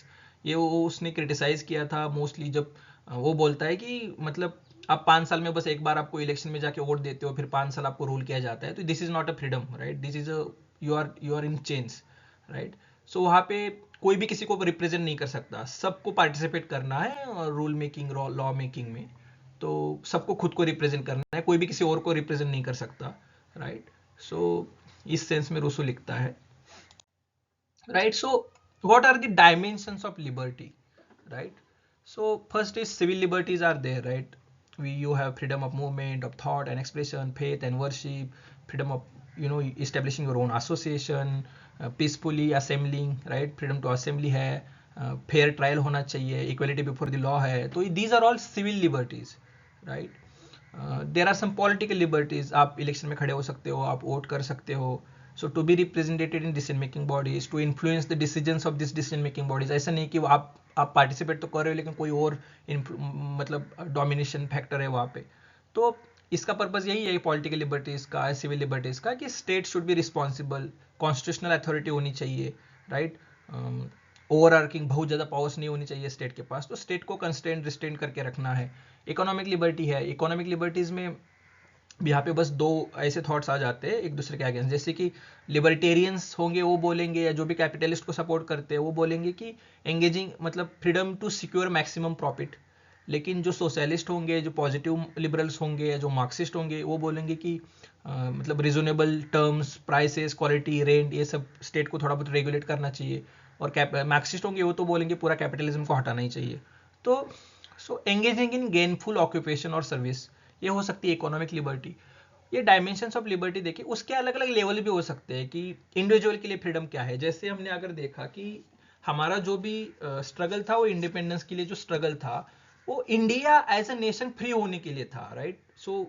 A: ये वो उसने क्रिटिसाइज किया था मोस्टली जब वो बोलता है कि मतलब आप 5 साल में बस एक बार आपको इलेक्शन में जाके वोट देते हो, फिर 5 साल आपको रूल किया जाता है, तो this is not a freedom, right. This is a you are in change, right. So वहाँ पे कोई भी किसी को रिप्रेजेंट नहीं कर सकता, सबको पार्टिसिपेट करना है रूल मेकिंग, लॉ मेकिंग में। तो सबको खुद को रिप्रेजेंट करना है, कोई भी किसी और को रिप्रेजेंट नहीं कर सकता, राइट। सो इस सेंस में रूसो लिखता है, right. So what are the dimensions of liberty, right? So first is civil liberties are there, right? You have freedom of movement, of thought and expression, faith and worship, freedom of establishing your own association, peacefully assembling, right? freedom to assembly है, fair trial होना चाहिए, equality before the law है, तो these are all civil liberties, right? There are some political liberties, आप इलेक्शन में खड़े हो सकते हो, आप वोट कर सकते हो। So to be represented in decision making bodies, to influence the decisions of this decision making bodies. ऐसा नहीं कि आप पार्टिसिपेट तो कर रहे हो लेकिन कोई और मतलब डोमिनेशन फैक्टर है वहाँ पे। तो इसका पर्पज यही है पॉलिटिकल लिबर्टीज का, सिविल लिबर्टीज का, कि state should be responsible, constitutional authority होनी चाहिए, राइट। ओवर आर्किंग बहुत ज़्यादा पावर्स नहीं होनी चाहिए स्टेट के पास, तो स्टेट को कंस्ट्रेंट रिस्ट्रेंट करके रखना है। इकोनॉमिक लिबर्टी है, इकोनॉमिक लिबर्टीज में यहाँ पे बस दो ऐसे थॉट्स आ जाते हैं एक दूसरे के अगेंस्ट। जैसे कि लिबर्टेरियंस होंगे वो बोलेंगे, या जो भी कैपिटलिस्ट को सपोर्ट करते हैं वो बोलेंगे कि एंगेजिंग मतलब freedom to secure maximum profit. लेकिन जो सोशलिस्ट होंगे, जो पॉजिटिव लिबरल्स होंगे, या जो मार्क्सिस्ट होंगे, वो बोलेंगे कि मतलब reasonable terms, prices, quality, rent, ये सब स्टेट को थोड़ा बहुत रेगुलेट करना चाहिए। और मार्क्सिस्ट होंगे वो तो बोलेंगे पूरा कैपिटलिज्म को हटाना ही चाहिए। तो सो एंगेजिंग इन गेनफुल ऑक्यूपेशन और सर्विस, ये हो सकती है इकोनॉमिक लिबर्टी। ये डायमेंशंस ऑफ लिबर्टी देखिए, उसके अलग अलग लेवल भी हो सकते हैं कि इंडिविजुअल के लिए फ्रीडम क्या है। जैसे हमने अगर देखा कि हमारा जो भी स्ट्रगल था, वो इंडिपेंडेंस के लिए जो स्ट्रगल था, वो India as a nation free होने के लिए था, राइट। सो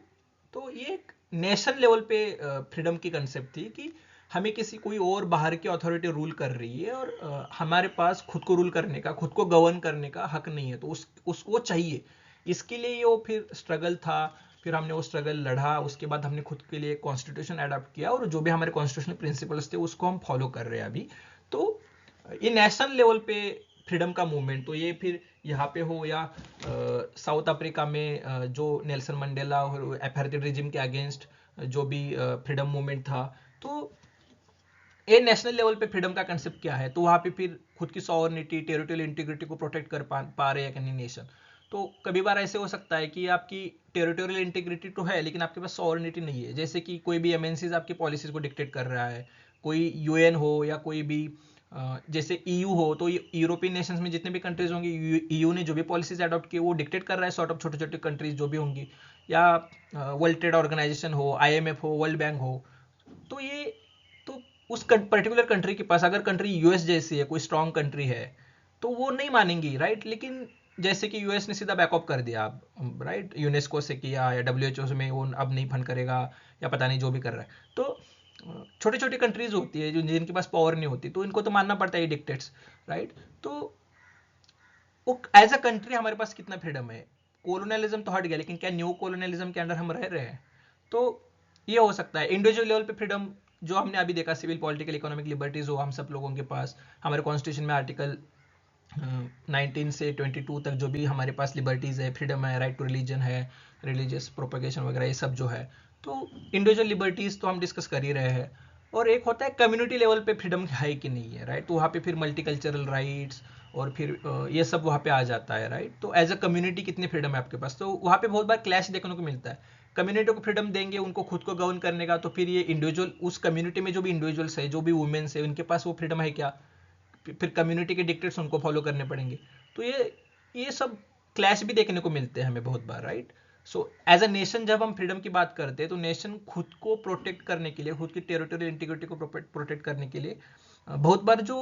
A: तो ये एक नेशन लेवल पे फ्रीडम की कंसेप्ट थी कि हमें किसी कोई और बाहर की अथॉरिटी रूल कर रही है और हमारे पास खुद को रूल करने का, खुद को गवर्न करने का हक नहीं है, तो उसको चाहिए। इसके लिए वो फिर स्ट्रगल था, फिर हमने वो स्ट्रगल लड़ा, उसके बाद हमने खुद के लिए कॉन्स्टिट्यूशन अडॉप्ट किया, और जो भी हमारे कॉन्स्टिट्यूशनल प्रिंसिपल्स थे उसको हम फॉलो कर रहे हैं अभी। तो ये नेशनल लेवल पे फ्रीडम का मूवमेंट, तो ये फिर यहाँ पे हो या साउथ अफ्रीका में जो नेल्सन मंडेला और अपार्थाइड रिजिम के अगेंस्ट जो भी फ्रीडम मूवमेंट था, तो ये नेशनल लेवल पे फ्रीडम का कंसेप्ट क्या है। तो वहाँ पे फिर खुद की सॉवरेनिटी, टेरिटोरियल इंटीग्रिटी को प्रोटेक्ट कर पा रहे हैं नेशन। तो कभी बार ऐसे हो सकता है कि आपकी टेरिटोरियल इंटीग्रिटी तो है लेकिन आपके पास सॉवरेनिटी नहीं है। जैसे कि कोई भी एमएनसीज आपकी पॉलिसीज को डिक्टेट कर रहा है, कोई यूएन हो या कोई भी जैसे ईयू हो तो यूरोपियन नेशंस में जितने भी कंट्रीज होंगी, ईयू ने जो भी पॉलिसीज अडॉप्ट की वो डिक्टेट कर रहा है सॉर्ट ऑफ छोटे छोटे कंट्रीज जो भी होंगी, या वर्ल्ड ट्रेड ऑर्गेनाइजेशन हो, आईएमएफ हो, वर्ल्ड बैंक हो। तो ये तो उस पर्टिकुलर कंट्री के पास, अगर कंट्री यूएस जैसी है, कोई स्ट्रांग कंट्री है, तो वो नहीं मानेंगी, राइट। लेकिन जैसे कि यूएस ने सीधा बैकअप कर दिया, राइट, यूनेस्को से किया या डब्ल्यूएचओ में वो अब नहीं फंड करेगा, या पता नहीं जो भी कर रहा है। तो छोटी छोटी कंट्रीज होती है जो जिनके पास पावर नहीं होती, तो इनको तो मानना पड़ता है डिक्टेट्स, राइट। तो वो एज अ कंट्री हमारे पास कितना फ्रीडम है, कोलोनियलिज्म तो हट गया, लेकिन क्या न्यू कोलोनियलिज्म के अंडर हम रह रहे हैं? तो ये हो सकता है इंडिविजुअल लेवल पे फ्रीडम, जो हमने अभी देखा, सिविल, पॉलिटिकल, इकोनॉमिक लिबर्टीज हो हम सब लोगों के पास, हमारे कॉन्स्टिट्यूशन में आर्टिकल 19 से 22 तक जो भी हमारे पास लिबर्टीज है, फ्रीडम है, राइट टू रिलीजन है, रिलीजियस प्रोपेगेशन वगैरह, ये सब जो है। तो इंडिविजुअल लिबर्टीज तो हम डिस्कस कर ही रहे हैं। और एक होता है कम्युनिटी लेवल पे फ्रीडम है कि नहीं है, राइट। तो वहाँ पे फिर मल्टीकल्चरल राइट्स और फिर ये सब वहाँ पे आ जाता है, राइट। तो एज अ कम्युनिटी कितनी फ्रीडम है आपके पास, तो वहाँ पे बहुत बार क्लैश देखने को मिलता है। कम्युनिटी को फ्रीडम देंगे उनको खुद को गवर्न करने का, तो फिर ये इंडिविजुअल, उस कम्युनिटी में जो भी इंडिविजुअल्स है, जो भी वुमेन्स है, उनके पास वो फ्रीडम है क्या? फिर कम्युनिटी के डिक्टेट्स उनको फॉलो करने पड़ेंगे। तो ये सब क्लैश भी देखने को मिलते हैं हमें बहुत बार, right. So as a nation जब हम फ्रीडम की बात करते हैं, तो नेशन खुद को प्रोटेक्ट करने के लिए, खुद की टेरिटोरियल इंटीग्रिटी को प्रोटेक्ट करने के लिए बहुत बार जो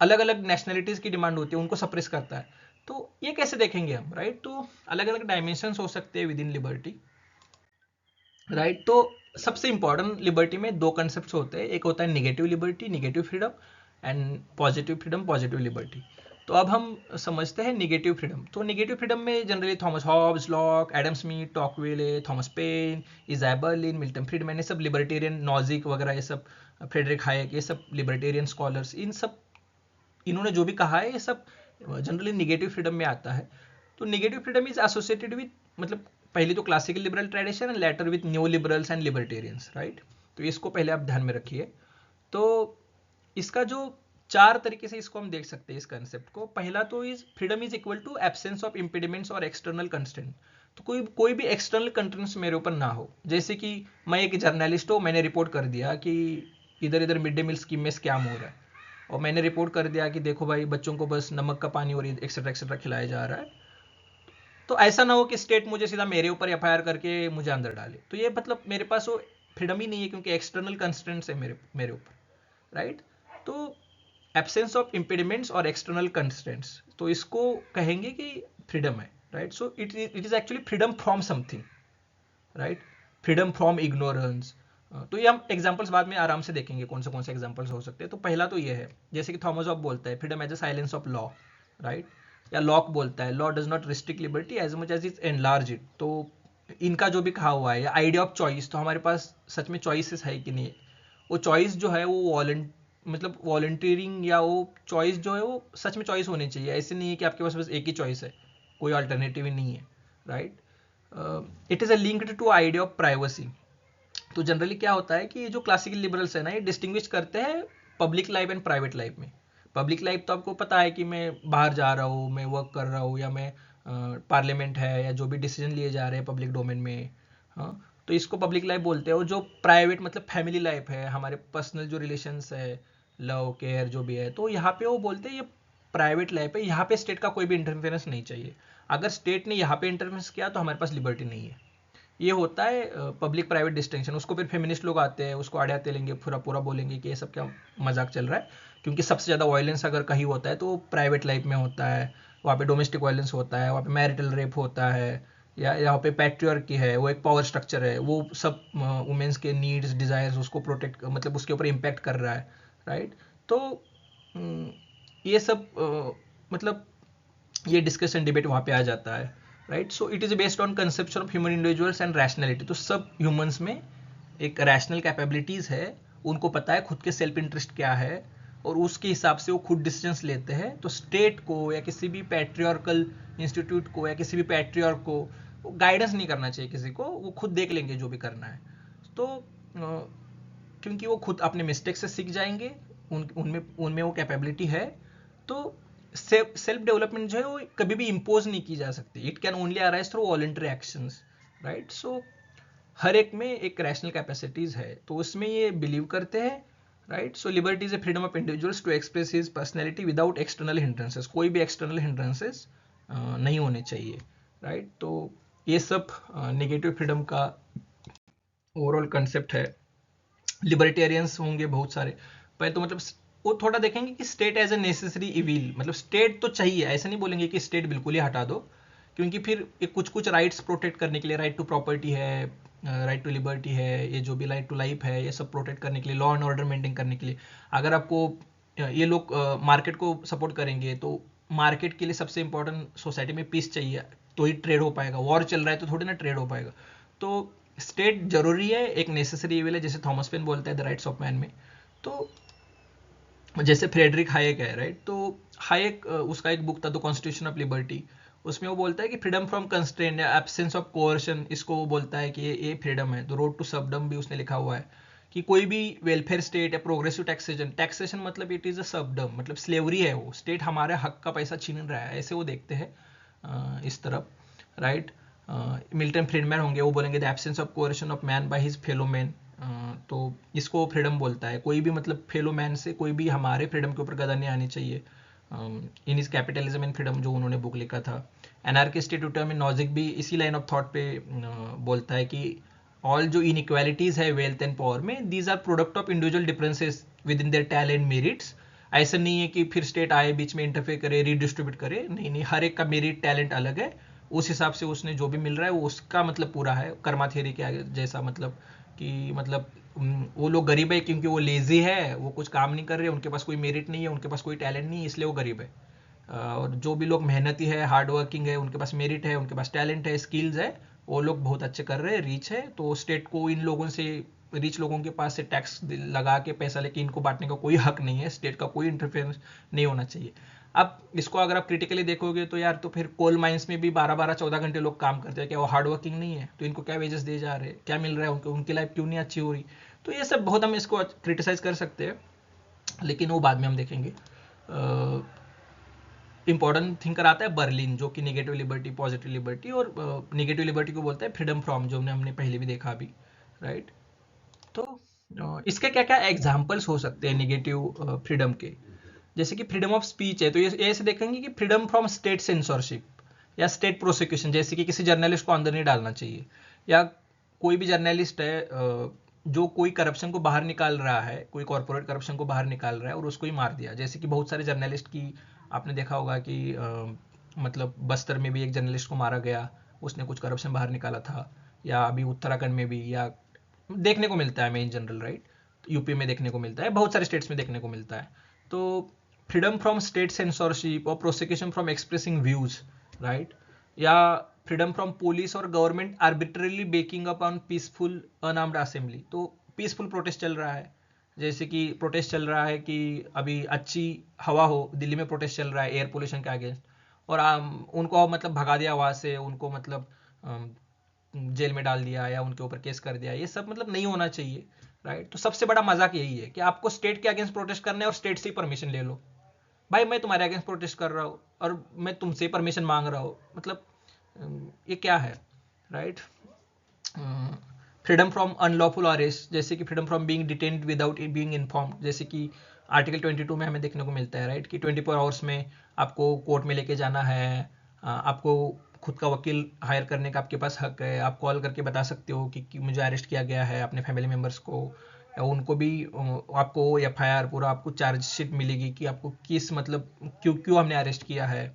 A: अलग अलग नेशनलिटीज की डिमांड होती है उनको सप्रेस करता है। तो ये कैसे देखेंगे हम, राइट। तो अलग अलग डायमेंशंस हो सकते हैं विद इन लिबर्टी, राइट। तो सबसे इंपॉर्टेंट लिबर्टी में दो कंसेप्ट होते हैं, एक होता है negative liberty, negative freedom, and positive freedom, positive liberty. तो अब हम समझते हैं निगेटिव फ्रीडम। तो निगेटिव फ्रीडम में generally Thomas Hobbes, Locke, Adam Smith, Tocqueville, Thomas Paine, Isaiah Berlin, Milton Friedman, ये सब लिबर्टेरियन, नॉजिक वगैरह, ये सब फ्रेडरिक हायक, ये सब लिबर्टेरियन स्कॉलर्स, इन सब इन्होंने जो भी कहा है ये सब जनरली निगेटिव फ्रीडम में आता है। तो negative freedom is associated with, मतलब पहले तो classical liberal tradition and later with new liberals and libertarians, right. तो इसको पहले आप ध्यान में रखिए। तो इसका जो चार तरीके से इसको हम देख सकते हैं इस कंसेप्ट को। पहला तो is freedom is equal to absence of impediments or external constraint. तो कोई भी एक्सटर्नल कंस्ट्रेंट्स मेरे ऊपर ना हो। जैसे कि मैं एक जर्नलिस्ट हूँ, मैंने रिपोर्ट कर दिया कि इधर इधर मिड डे मील स्कीम में स्कैम हो रहा है, और मैंने रिपोर्ट कर दिया कि देखो भाई बच्चों को बस नमक का पानी और एक्सेट्रा एक्सेट्रा खिलाया जा रहा है। तो ऐसा ना हो कि स्टेट मुझे सीधा मेरे ऊपर एफआईआर करके मुझे अंदर डाले। तो ये मतलब मेरे पास वो फ्रीडम ही नहीं है, क्योंकि एक्सटर्नल कंस्ट्रेंट्स है मेरे मेरे ऊपर, राइट। तो एब्सेंस ऑफ इम्पेडिमेंट्स और एक्सटर्नल कंस्ट्रेंट्स, तो इसको कहेंगे कि फ्रीडम है, right. So it is actually freedom from something, right, freedom from ignorance. तो ये हम एग्जांपल्स बाद में आराम से देखेंगे कौन से एग्जांपल्स हो सकते हैं। तो पहला तो ये है, जैसे कि थॉमस हॉब्स बोलता है freedom as a silence of law, right. या लॉक बोलता है law does not restrict liberty as much as it enlarge it. तो इनका जो भी कहा हुआ है, आइडिया ऑफ चॉइस, तो हमारे पास सच में चॉइसेस है कि नहीं, वो चॉइस जो है वो मतलब वॉलंटियरिंग, या वो चॉइस जो है वो सच में चॉइस होनी चाहिए। ऐसे नहीं है कि आपके पास बस एक ही चॉइस है, कोई अल्टरनेटिव ही नहीं है, right. It is a linked to idea of privacy. तो जनरली क्या होता है कि जो क्लासिकल लिबरल्स है ना, ये डिस्टिंग्विश करते हैं public life and private life में। पब्लिक लाइफ तो आपको पता है कि मैं बाहर जा रहा हूँ, मैं वर्क कर रहा हूँ, या मैं पार्लियामेंट है, या जो भी डिसीजन लिए जा रहे हैं पब्लिक डोमेन में, हाँ, तो इसको पब्लिक लाइफ बोलते हैं। और जो प्राइवेट मतलब फैमिली लाइफ है, हमारे पर्सनल जो रिलेशंस है, लव केयर जो भी है, तो यहाँ पे वो बोलते हैं ये प्राइवेट लाइफ है, यहाँ पे स्टेट का कोई भी इंटरफेरेंस नहीं चाहिए। अगर स्टेट ने यहाँ पे इंटरफेरेंस किया तो हमारे पास लिबर्टी नहीं है। ये होता है पब्लिक प्राइवेट डिस्टिंक्शन। उसको फिर फेमिनिस्ट लोग आते हैं, उसको आड़े आते लेंगे, पूरा पूरा बोलेंगे कि ये सब क्या मजाक चल रहा है, क्योंकि सबसे ज़्यादा वायलेंस अगर कहीं होता है तो प्राइवेट लाइफ में होता है। वहाँ पे डोमेस्टिक वायलेंस होता है, वहाँ पे मैरिटल रेप होता है, या यहाँ पे पैट्रियार्की है, वो एक पावर स्ट्रक्चर है, वो सब वुमेन्स के नीड्स डिज़ायर्स उसको प्रोटेक्ट, मतलब उसके ऊपर इम्पैक्ट कर रहा है, राइट। तो ये सब मतलब ये डिस्कशन डिबेट वहाँ पे आ जाता है, right. So it is based on conception of human individuals and rationality. तो सब ह्यूमंस में एक रैशनल कैपेबिलिटीज़ है, उनको पता है खुद के सेल्फ इंटरेस्ट क्या है, और उसके हिसाब से वो खुद डिसीजंस लेते हैं। तो स्टेट को या किसी भी पैट्रियार्कल इंस्टीट्यूट को या किसी भी पैट्रियार्क को गाइडेंस नहीं करना चाहिए किसी को, वो खुद देख लेंगे जो भी करना है। तो क्योंकि वो खुद अपने मिस्टेक से सीख जाएंगे, उनमें उनमें वो कैपेबिलिटी है। तो सेल्फ डेवलपमेंट जो है वो कभी भी इम्पोज नहीं की जा सकती। It can only arise through voluntary actions, right. So हर एक में एक रैशनल कैपेसिटीज है, तो उसमें ये बिलीव करते हैं, right. So liberty is a freedom of individuals to express his personality without external hindrances, कोई भी एक्सटर्नल हिंड्रेंसेस नहीं होने चाहिए, राइट। तो ये सब नेगेटिव फ्रीडम का ओवरऑल कंसेप्ट है। लिबर्टेरियंस होंगे बहुत सारे, पर तो मतलब वो थोड़ा देखेंगे कि state as a necessary evil, मतलब स्टेट तो चाहिए, ऐसा नहीं बोलेंगे कि स्टेट बिल्कुल ही हटा दो, क्योंकि फिर कुछ कुछ राइट्स प्रोटेक्ट करने के लिए, राइट टू प्रॉपर्टी है, राइट टू लिबर्टी है, ये जो भी राइट टू लाइफ है, ये सब प्रोटेक्ट करने के लिए, लॉ एंड ऑर्डर मेंटेन करने के लिए, अगर आपको ये लोग मार्केट को सपोर्ट करेंगे, तो मार्केट के लिए सबसे इंपॉर्टेंट सोसाइटी में पीस चाहिए, तो ही ट्रेड हो पाएगा। वॉर चल रहा है तो थोड़ी ना ट्रेड हो पाएगा। तो स्टेट जरूरी है, एक नेसेसरी इविल है, जैसे थॉमस पेन बोलता है द राइट्स ऑफ मैन में। तो जैसे फ्रेडरिक हायेक है, राइट। तो हायेक उसका एक बुक था द कॉन्स्टिट्यूशन ऑफ लिबर्टी, उसमें वो बोलता है कि फ्रीडम फ्रॉम कंस्ट्रेंट या एब्सेंस ऑफ कोअर्शन, इसको वो बोलता है कि ये फ्रीडम है। तो रोड टू सबडम भी उसने लिखा हुआ है कि कोई भी वेलफेयर स्टेट या प्रोग्रेसिव टैक्सेशन, टैक्सेशन मतलब इट इज अ सबडम, मतलब स्लेवरी है, वो स्टेट हमारे हक का पैसा छीन रहा है, ऐसे वो देखते हैं इस तरफ, राइट। मिल्टन फ्रीडमैन होंगे, वो बोलेंगे the absence of coercion of man by his fellow man, तो इसको फ्रीडम बोलता है। कोई भी मतलब फेलो मैन से कोई भी हमारे फ्रीडम के ऊपर गदा नहीं आनी चाहिए। इन इज कैपिटलिज्म इन फ्रीडम, जो उन्होंने बुक लिखा था। एनार्किस्ट यूटोपिया नॉजिक भी इसी लाइन ऑफ थॉट पे बोलता है कि ऑल जो इनइक्वालिटीज है वेल्थ एंड पावर में, these are product of individual differences within their talent merits. ऐसा नहीं है कि फिर स्टेट आए बीच में इंटरफेयर करे, रीडिस्ट्रीब्यूट करे, नहीं नहीं, हर एक का मेरिट टैलेंट अलग है, उस हिसाब से उसने जो भी मिल रहा है वो उसका मतलब पूरा है। कर्मा थ्योरी के आगे जैसा, मतलब कि मतलब वो लोग गरीब है क्योंकि वो लेजी है, वो कुछ काम नहीं कर रहे, उनके पास कोई मेरिट नहीं है, उनके पास कोई टैलेंट नहीं है, इसलिए वो गरीब है। और जो भी लोग मेहनती है, हार्ड वर्किंग है, उनके पास मेरिट है, उनके पास टैलेंट है, स्किल्स है, वो लोग बहुत अच्छे कर रहे हैं, रिच है, तो स्टेट को इन लोगों से, रिच लोगों के पास से टैक्स लगा के पैसा लेके इनको बांटने का कोई हक नहीं है, स्टेट का कोई इंटरफेरेंस नहीं होना चाहिए। अब इसको अगर आप क्रिटिकली देखोगे तो यार, तो फिर कोल माइंस में भी 12-12 14 घंटे लोग काम करते हैं, क्या वो हार्ड वर्किंग नहीं है? तो इनको क्या वेजेस दिए जा रहे हैं, क्या मिल रहा है उनको, उनकी लाइफ क्यों नहीं अच्छी हो रही? तो ये सब बहुत हम इसको क्रिटिसाइज कर सकते हैं, लेकिन वो बाद में हम देखेंगे। इंपॉर्टेंट थिंग कराता है बर्लिन, जो कि नेगेटिव लिबर्टी, पॉजिटिव लिबर्टी, और नेगेटिव लिबर्टी को बोलता है फ्रीडम फ्रॉम, जो हमने पहले भी देखा अभी, राइट। तो इसके क्या क्या एग्जाम्पल्स हो सकते हैं नेगेटिव फ्रीडम के? जैसे कि फ्रीडम ऑफ स्पीच है, तो ये ऐसे देखेंगे कि फ्रीडम फ्रॉम स्टेट सेंसरशिप या स्टेट प्रोसिक्यूशन, जैसे कि किसी जर्नलिस्ट को अंदर नहीं डालना चाहिए, या कोई भी जर्नलिस्ट है जो कोई करप्शन को बाहर निकाल रहा है, कोई कॉर्पोरेट करप्शन को बाहर निकाल रहा है और उसको ही मार दिया। जैसे कि बहुत सारे जर्नलिस्ट की आपने देखा होगा कि मतलब बस्तर में भी एक जर्नलिस्ट को मारा गया, उसने कुछ करप्शन बाहर निकाला था, या अभी उत्तराखंड में भी, या देखने को मिलता है मेन जनरल, राइट। यूपी में देखने को मिलता है, बहुत सारे स्टेट्स में देखने को मिलता है। तो फ्रीडम फ्रॉम स्टेट सेंसरशिप और prosecution from expressing views, right, या फ्रीडम फ्रॉम पुलिस और government arbitrarily baking up on peaceful unarmoured assembly. तो पीसफुल प्रोटेस्ट चल रहा है, जैसे कि प्रोटेस्ट चल रहा है कि अभी अच्छी हवा हो, दिल्ली में प्रोटेस्ट चल रहा है एयर पोल्यूशन के अगेंस्ट, और उनको मतलब भगा दिया वहां से, उनको मतलब जेल में डाल दिया या उनके ऊपर केस कर दिया, ये सब मतलब नहीं होना चाहिए, राइट। तो सबसे बड़ा मजाक यही है कि आपको स्टेट के अगेंस्ट प्रोटेस्ट करना है और स्टेट से ही परमिशन ले लो। भाई मैं तुम्हारे अगेंस्ट प्रोटेस्ट कर रहा हूँ और मैं तुमसे परमिशन मांग रहा हूँ, मतलब ये क्या है, right. Freedom from unlawful arrest, जैसे कि freedom from being detained without being informed, जैसे कि आर्टिकल 22 में हमें देखने को मिलता है, राइट, कि 24 आवर्स में आपको कोर्ट में लेके जाना है, आपको खुद का वकील हायर करने का आपके पास हक है, आप कॉल करके बता सकते हो कि मुझे अरेस्ट किया गया है, अपने फैमिली मेम्बर्स को, या उनको भी आपको एफआईआर पूरा आपको चार्जशीट मिलेगी कि आपको किस मतलब क्यों क्यों हमने अरेस्ट किया है,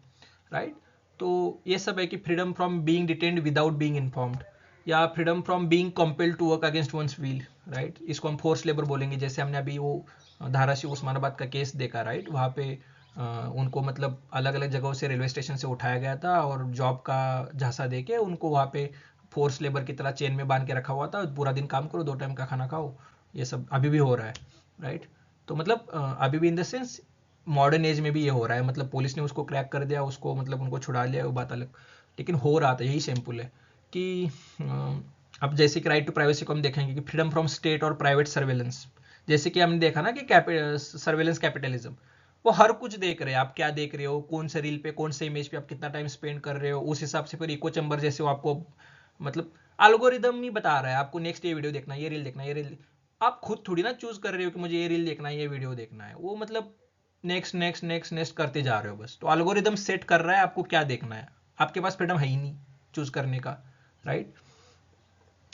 A: राइट। तो ये सब है कि freedom from being detained without being informed, या freedom from being compelled to work against one's will, right. इसको हम फोर्स लेबर बोलेंगे, जैसे हमने अभी वो धाराशिव उस्मानाबाद का केस देखा, राइट। वहाँ पे उनको मतलब अलग अलग जगहों से रेलवे स्टेशन से उठाया गया था और जॉब का झांसा दे के उनको वहाँ पे फोर्स लेबर की तरह चेन में बांध के रखा हुआ था, पूरा दिन काम करो, 2 टाइम का खाना खाओ। ये सब अभी भी हो रहा है, राइट। तो मतलब अभी भी in the sense modern age में भी ये हो रहा है, मतलब पुलिस ने उसको क्रैक कर दिया, उसको मतलब उनको छुड़ा लिया, वो बात अलग, लेकिन हो रहा था, यही सिंपल है कि अब जैसे कि राइट टू प्राइवेसी को हम देखेंगे कि फ्रीडम फ्रॉम स्टेट और प्राइवेट सर्वेलेंस, जैसे कि हमने देखा ना कि सर्वेलेंस कैपिटलिज्म, वो हर कुछ देख रहे हैं, आप क्या देख रहे हो, कौन से रील पे, कौन से इमेज पे आप कितना टाइम स्पेंड कर रहे हो, उस हिसाब से फिर इको चैम्बर जैसे वो आपको मतलब एल्गोरिदम ही बता रहा है आपको नेक्स्ट ये वीडियो देखना, ये रील देखना, ये रील। आप खुद थोड़ी ना चूज कर रहे हो कि मुझे ये रील देखना है, ये वीडियो देखना है, वो मतलब नेक्स्ट नेक्स्ट नेक्स्ट नेक्स्ट करते जा रहे हो बस। तो एल्गोरिदम सेट कर रहा है आपको क्या देखना है, आपके पास फ्रीडम है ही नहीं चूज करने का, राइट।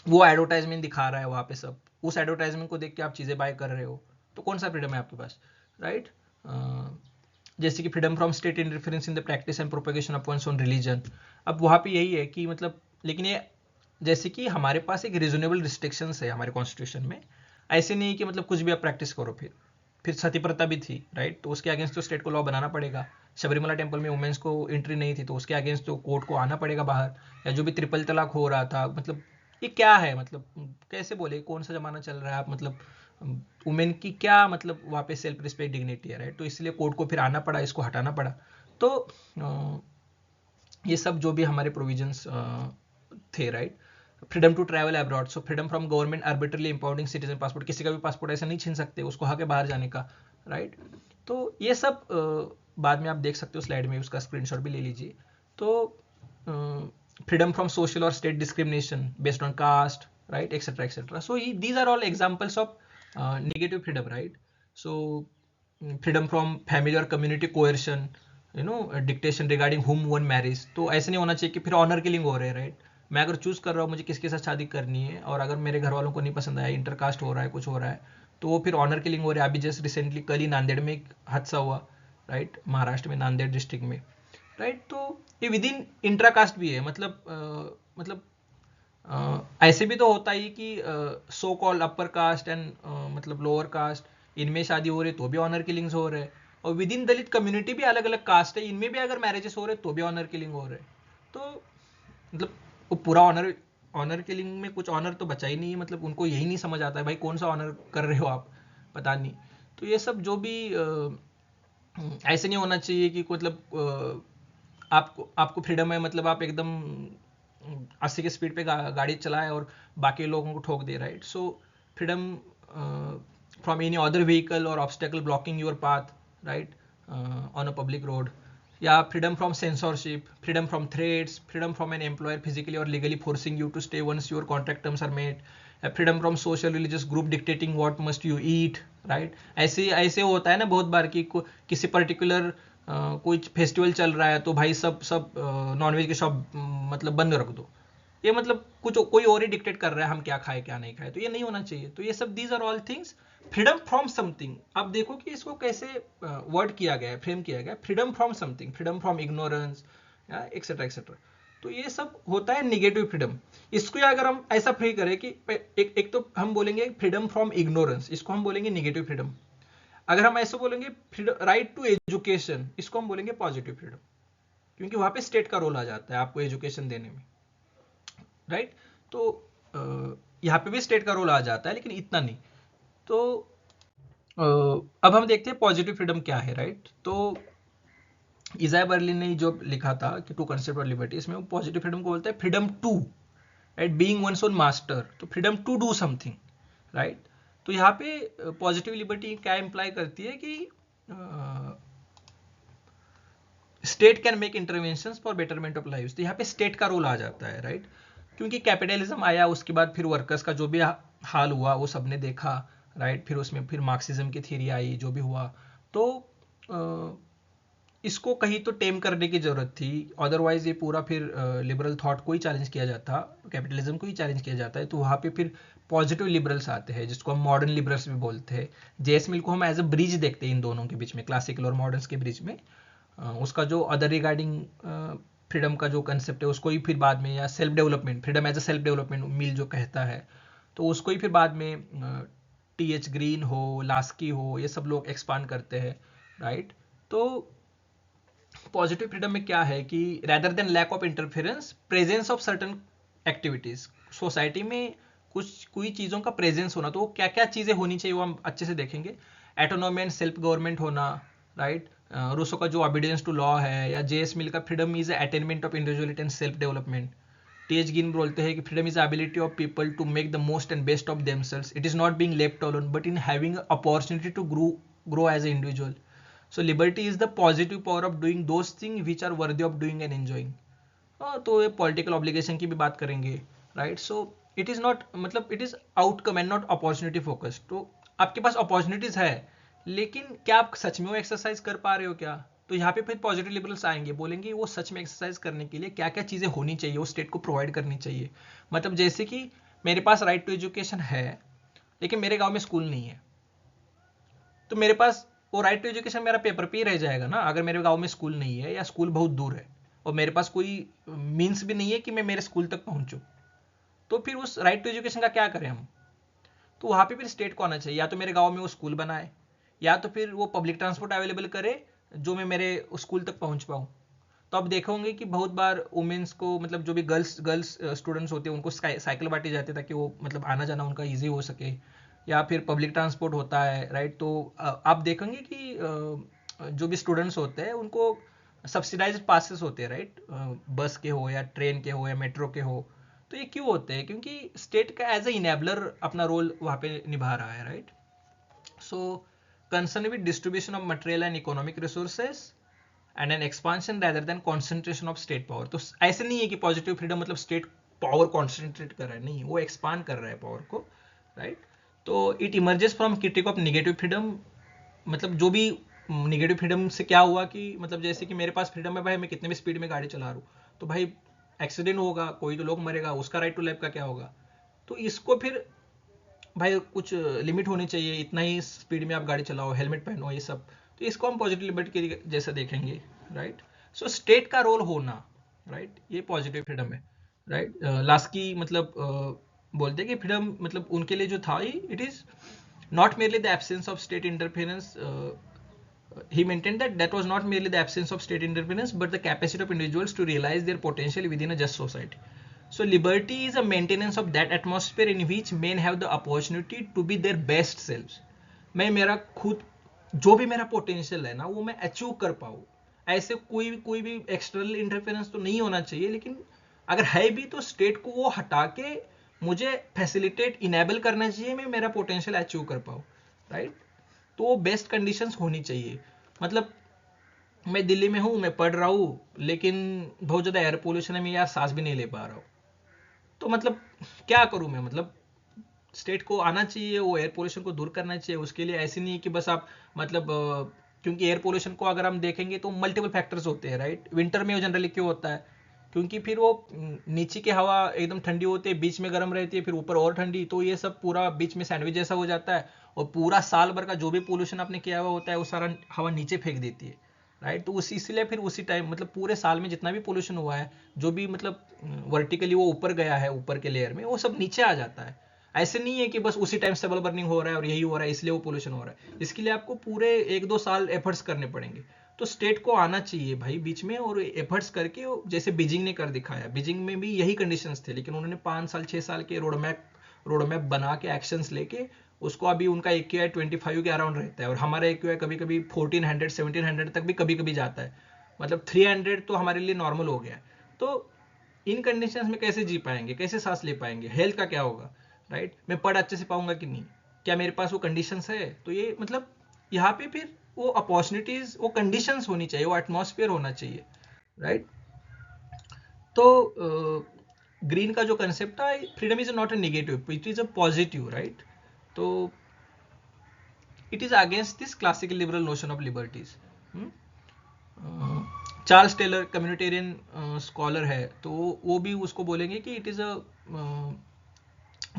A: वो एडवर्टाइजमेंट दिखा रहा है वहाँ पे सब, उस एडवर्टाइजमेंट को देख के आप चीज़ें बाय कर रहे हो, तो कौन सा फ्रीडम है आपके पास, राइट। जैसे कि freedom from state interference in the practice and propagation of one's own religion. अब वहाँ पे यही है कि मतलब, लेकिन ये जैसे कि हमारे पास एक रीजनेबल रिस्ट्रिक्शंस है हमारे कॉन्स्टिट्यूशन में, ऐसे नहीं कि मतलब कुछ भी आप प्रैक्टिस करो। फिर सती प्रथा भी थी, राइट, तो उसके अगेंस्ट तो स्टेट को लॉ बनाना पड़ेगा। शबरीमला टेम्पल में वुमेन्स को एंट्री नहीं थी, तो उसके अगेंस्ट तो कोर्ट को आना पड़ेगा बाहर। या जो भी ट्रिपल तलाक हो रहा था, मतलब ये क्या है, मतलब कैसे बोले, कौन सा जमाना चल रहा है आप, मतलब वुमेन की क्या मतलब वहाँ पे सेल्फ रिस्पेक्ट डिग्निटी है, राइट। तो इसलिए कोर्ट को फिर आना पड़ा, इसको हटाना पड़ा। तो ये सब जो भी हमारे प्रोविजंस थे, right. Freedom to travel abroad, so freedom from government arbitrarily impounding citizen passport, किसी का भी पासपोर्ट ऐसा नहीं छीन सकते, उसको हक है बाहर जाने का, राइट। तो ये सब बाद में आप देख सकते हो स्लाइड में, उसका स्क्रीनशॉट भी ले लीजिए। तो फ्रीडम फ्रॉम सोशल और state discrimination based on caste, right, etcetera etcetera. So these are all examples of negative freedom, right. So freedom from family और community coercion, dictation regarding whom one marriage. तो ऐसे नहीं होना चाहिए कि फिर ऑनर किलिंग हो रहे हैं, राइट। मैं अगर चूज कर रहा हूँ मुझे किसके साथ शादी करनी है, और अगर मेरे घर वालों को नहीं पसंद आया, इंटरकास्ट हो रहा है, कुछ हो रहा है, तो वो फिर ऑनर किलिंग हो रहा है। अभी जस्ट रिसेंटली कल ही नांदेड़ में एक हादसा हुआ, राइट, महाराष्ट्र में नांदेड़ डिस्ट्रिक्ट में, राइट। तो ये विद इन इंट्राकास्ट भी है, मतलब ऐसे भी तो होता ही कि so called upper caste and मतलब लोअर कास्ट, इनमें शादी हो रही तो भी ऑनर किलिंग्स हो रहे हैं। और विद इन दलित कम्युनिटी भी अलग अलग कास्ट है, इनमें भी अगर मैरिजेस हो रहे तो भी ऑनर किलिंग हो रहे। तो मतलब वो पूरा ऑनर ऑनर किलिंग में कुछ ऑनर तो बचा ही नहीं है, मतलब उनको यही नहीं समझ आता है भाई कौन सा ऑनर कर रहे हो आप, पता नहीं। तो ये सब जो भी ऐसे नहीं होना चाहिए कि मतलब आपको आपको फ्रीडम है, मतलब आप एकदम 80 की स्पीड पे गाड़ी चलाए और बाकी लोगों को ठोक दे, right. So freedom from any other vehicle or obstacle blocking your path, right, on a public road. या freedom from censorship, freedom from threats, freedom from an employer physically or legally forcing you to stay once your contract terms are made. Freedom from social religious group dictating what must you eat, right. ऐसे ऐसे होता है ना बहुत बार कि किसी पर्टिकुलर कोई फेस्टिवल चल रहा है तो भाई सब सब नॉनवेज के शॉप मतलब बंद रख दो। ये मतलब कुछ कोई और ही डिक्टेट कर रहा है हम क्या खाए क्या नहीं खाए, तो ये नहीं होना चाहिए। तो ये सब these are all things freedom from something. अब देखो कि इसको कैसे वर्ड किया गया है, फ्रेम किया गया है, freedom from something, freedom from ignorance, etcetera etcetera. तो ये सब होता है निगेटिव फ्रीडम। इसको अगर हम ऐसा फ्री करें कि एक तो हम बोलेंगे फ्रीडम फ्रॉम इग्नोरेंस, इसको हम बोलेंगे निगेटिव फ्रीडम। अगर हम ऐसे बोलेंगे राइट टू एजुकेशन, इसको हम बोलेंगे पॉजिटिव फ्रीडम, क्योंकि वहां पे स्टेट का रोल आ जाता है आपको एजुकेशन देने में, राइट। तो यहाँ पे भी स्टेट का रोल आ जाता है लेकिन इतना नहीं। तो अब हम देखते हैं पॉजिटिव फ्रीडम क्या है, राइट। तो इजाया बर्लिन ने जो लिखा था कि टू कंसेप्ट ऑफ लिबर्टी, इसमें वो पॉजिटिव फ्रीडम को बोलता है freedom to, right, being one's own master. तो freedom to do something, right. तो यहाँ पे पॉजिटिव लिबर्टी क्या इंप्लाई करती है कि state can make intervention for betterment of life. तो यहाँ पे स्टेट का रोल आ जाता है, राइट। क्योंकि कैपिटलिज्म आया उसके बाद फिर वर्कर्स का जो भी हाल हुआ वो सबने देखा, राइट। फिर उसमें फिर मार्क्सिज्म की थ्योरी आई, जो भी हुआ। तो इसको कहीं तो टेम करने की जरूरत थी, अदरवाइज ये पूरा फिर लिबरल थॉट को ही चैलेंज किया जाता, कैपिटलिज्म को ही चैलेंज किया जाता है। तो वहाँ पे फिर पॉजिटिव लिबरल्स आते हैं जिसको हम मॉडर्न लिबरल्स भी बोलते हैं। जेएस मिल को हम एज अ ब्रिज देखते हैं इन दोनों के बीच में, क्लासिकल और मॉडर्न के बीच में। उसका जो अदर रिगार्डिंग फ्रीडम का जो कंसेप्ट है उसको ही फिर बाद में, या self development, freedom as a self development Mill जो कहता है, तो उसको ही फिर बाद में टीएच ग्रीन हो, लास्की हो, ये सब लोग एक्सपांड करते हैं, राइट। तो पॉजिटिव फ्रीडम में क्या है कि rather than lack of interference, presence of certain activities society में, कुछ कोई चीज़ों का प्रेजेंस होना। तो वो क्या क्या चीज़ें होनी चाहिए वो हम अच्छे से देखेंगे। एटोनॉमी एंड सेल्फ गवर्नमेंट होना, राइट। रूसो का जो ऑबिडियंस टू लॉ है, या जेएस मिल का freedom is attainment of individuality and self development. TH Green बोलते हैं कि freedom is ability of people to make the most and best of themselves, it is not being left alone but in having opportunity to grow as a individual. So liberty is the positive power of doing those things which are worthy of doing and enjoying. तो ये पॉलिटिकल ऑब्लिगेशन की भी बात करेंगे, right. So it is not, मतलब it is outcome and not opportunity focused. तो आपके पास अपॉर्चुनिटीज़ है, लेकिन क्या आप सच में वो एक्सरसाइज कर पा रहे हो क्या? तो यहाँ पे फिर पॉजिटिव लिबरल्स आएंगे, बोलेंगे वो सच में एक्सरसाइज करने के लिए क्या क्या चीज़ें होनी चाहिए, वो स्टेट को प्रोवाइड करनी चाहिए। मतलब जैसे कि मेरे पास राइट टू एजुकेशन है, लेकिन मेरे गांव में स्कूल नहीं है, तो मेरे पास वो राइट टू एजुकेशन मेरा पेपर पे ही रह जाएगा ना, अगर मेरे गांव में स्कूल नहीं है या स्कूल बहुत दूर है और मेरे पास कोई मीन्स भी नहीं है कि मैं मेरे स्कूल तक पहुंचूं, तो फिर उस राइट टू एजुकेशन का क्या करें हम? तो वहाँ पे फिर स्टेट को आना चाहिए, या तो मेरे गांव में वो स्कूल बनाए, या तो फिर वो पब्लिक ट्रांसपोर्ट अवेलेबल करे जो मैं मेरे स्कूल तक पहुंच पाऊँ। तो आप देखोगे कि बहुत बार वुमेन्स को, मतलब जो भी गर्ल्स गर्ल्स स्टूडेंट्स होते हैं उनको साइकिल बांटी जाती है ताकि वो मतलब आना जाना उनका ईजी हो सके, या फिर पब्लिक ट्रांसपोर्ट होता है, राइट। तो आप देखेंगे कि जो भी स्टूडेंट्स होते हैं उनको सब्सिडाइज्ड पासेस होते हैं, राइट, बस के हो या ट्रेन के हो या मेट्रो के हो। तो ये क्यों होते हैं? क्योंकि स्टेट का एज ए इनेबलर अपना रोल वहाँ पे निभा रहा है, right. So concern with distribution of material and economic resources and an expansion rather than concentration of state power. तो ऐसे नहीं है कि पॉजिटिव फ्रीडम मतलब स्टेट पावर कॉन्सेंट्रेट कर रहा है, नहीं, वो एक्सपांड कर रहा है पावर को, राइट। तो it emerges from critic of negative freedom. मतलब जो भी निगेटिव फ्रीडम से क्या हुआ कि मतलब जैसे कि मेरे पास फ्रीडम है भाई, मैं कितने भी स्पीड में गाड़ी चला रहा हूँ, तो भाई एक्सीडेंट होगा, कोई तो लोग मरेगा, उसका राइट टू लाइफ का क्या होगा? तो इसको फिर भाई कुछ लिमिट होनी चाहिए, इतना ही स्पीड में आप गाड़ी चलाओ, हेलमेट पहनो, ये सब। तो इसको हम पॉजिटिव लिबर्टी के जैसा देखेंगे, राइट। सो स्टेट का रोल होना, राइट, ये पॉजिटिव फ्रीडम है, राइट। लास्ट की मतलब बोलते हैं कि फ्रीडम मतलब उनके लिए जो था, it is not merely the absence of state interference. He maintained that that was not merely the absence of state interference, but the capacity of individuals to realize their potential within a just society. So liberty is a maintenance of that atmosphere in which men have the opportunity to be their best selves. मैं मेरा खुद जो भी मेरा पोटेंशियल है ना वो मैं अचीव कर पाऊँ। ऐसे कोई भी एक्सटर्नल इंटरफेरेंस तो नहीं होना चाहिए, लेकिन अगर है भी तो स्टेट को वो हटा के मुझे फैसिलिटेट इनेबल करना चाहिए, मैं मेरा पोटेंशियल अचीव कर पाऊँ, राइट। तो वो बेस्ट कंडीशंस होनी चाहिए। मतलब मैं दिल्ली में हूँ, मैं पढ़ रहा हूँ, लेकिन बहुत ज़्यादा एयर पोल्यूशन है, मैं यार सांस भी नहीं ले पा रहा हूँ, तो मतलब क्या करूँ मैं? मतलब स्टेट को आना चाहिए, वो एयर पोल्यूशन को दूर करना चाहिए। उसके लिए ऐसे नहीं है कि बस आप मतलब क्योंकि एयर पोल्यूशन को अगर हम देखेंगे तो मल्टीपल फैक्टर्स होते हैं, राइट। विंटर में वो जनरली क्यों होता है? क्योंकि फिर वो नीचे की हवा एकदम ठंडी होती है, बीच में गर्म रहती है, फिर ऊपर और ठंडी, तो ये सब पूरा बीच में सैंडविच जैसा हो जाता है, और पूरा साल भर का जो भी पोल्यूशन आपने किया हुआ होता है वो सारा हवा नीचे फेंक देती है, राइट। तो उसी इसलिए फिर उसी टाइम मतलब पूरे साल में जितना भी पोल्यूशन हुआ है, जो भी मतलब वर्टिकली वो ऊपर गया है ऊपर के लेयर में, वो सब नीचे आ जाता है। ऐसे नहीं है कि बस उसी टाइम स्टेबल बर्निंग हो रहा है और यही हो रहा है इसलिए वो पोल्यूशन हो रहा है। इसके लिए आपको पूरे 1-2 साल एफर्ट्स करने पड़ेंगे। तो स्टेट को आना चाहिए भाई बीच में और एफर्ट्स करके, जैसे बीजिंग ने कर दिखाया। बीजिंग में भी यही कंडीशंस थे, लेकिन उन्होंने 5 साल 6 साल के रोड मैप बना के एक्शंस लेके उसको, अभी उनका AQI 25 के अराउंड रहता है और हमारा AQI कभी कभी 1400 1700 तक भी कभी कभी जाता है। मतलब 300 तो हमारे लिए नॉर्मल हो गया है। तो इन कंडीशंस में कैसे जी पाएंगे, कैसे सांस ले पाएंगे, हेल्थ का क्या होगा, राइट। मैं पढ़ अच्छे से पाऊंगा कि नहीं, क्या मेरे पास वो कंडीशंस है? तो ये मतलब यहाँ पे फिर वो अपॉर्चुनिटीज, वो कंडीशंस होनी चाहिए, वो एटमॉस्फेयर होना चाहिए, राइट। तो ग्रीन का जो कंसेप्ट है, freedom is not a negative, it is a positive, right. तो it is against this classical liberal notion of liberties. Charles Taylor communitarian scholar है, तो वो भी उसको बोलेंगे कि इट इज़ अ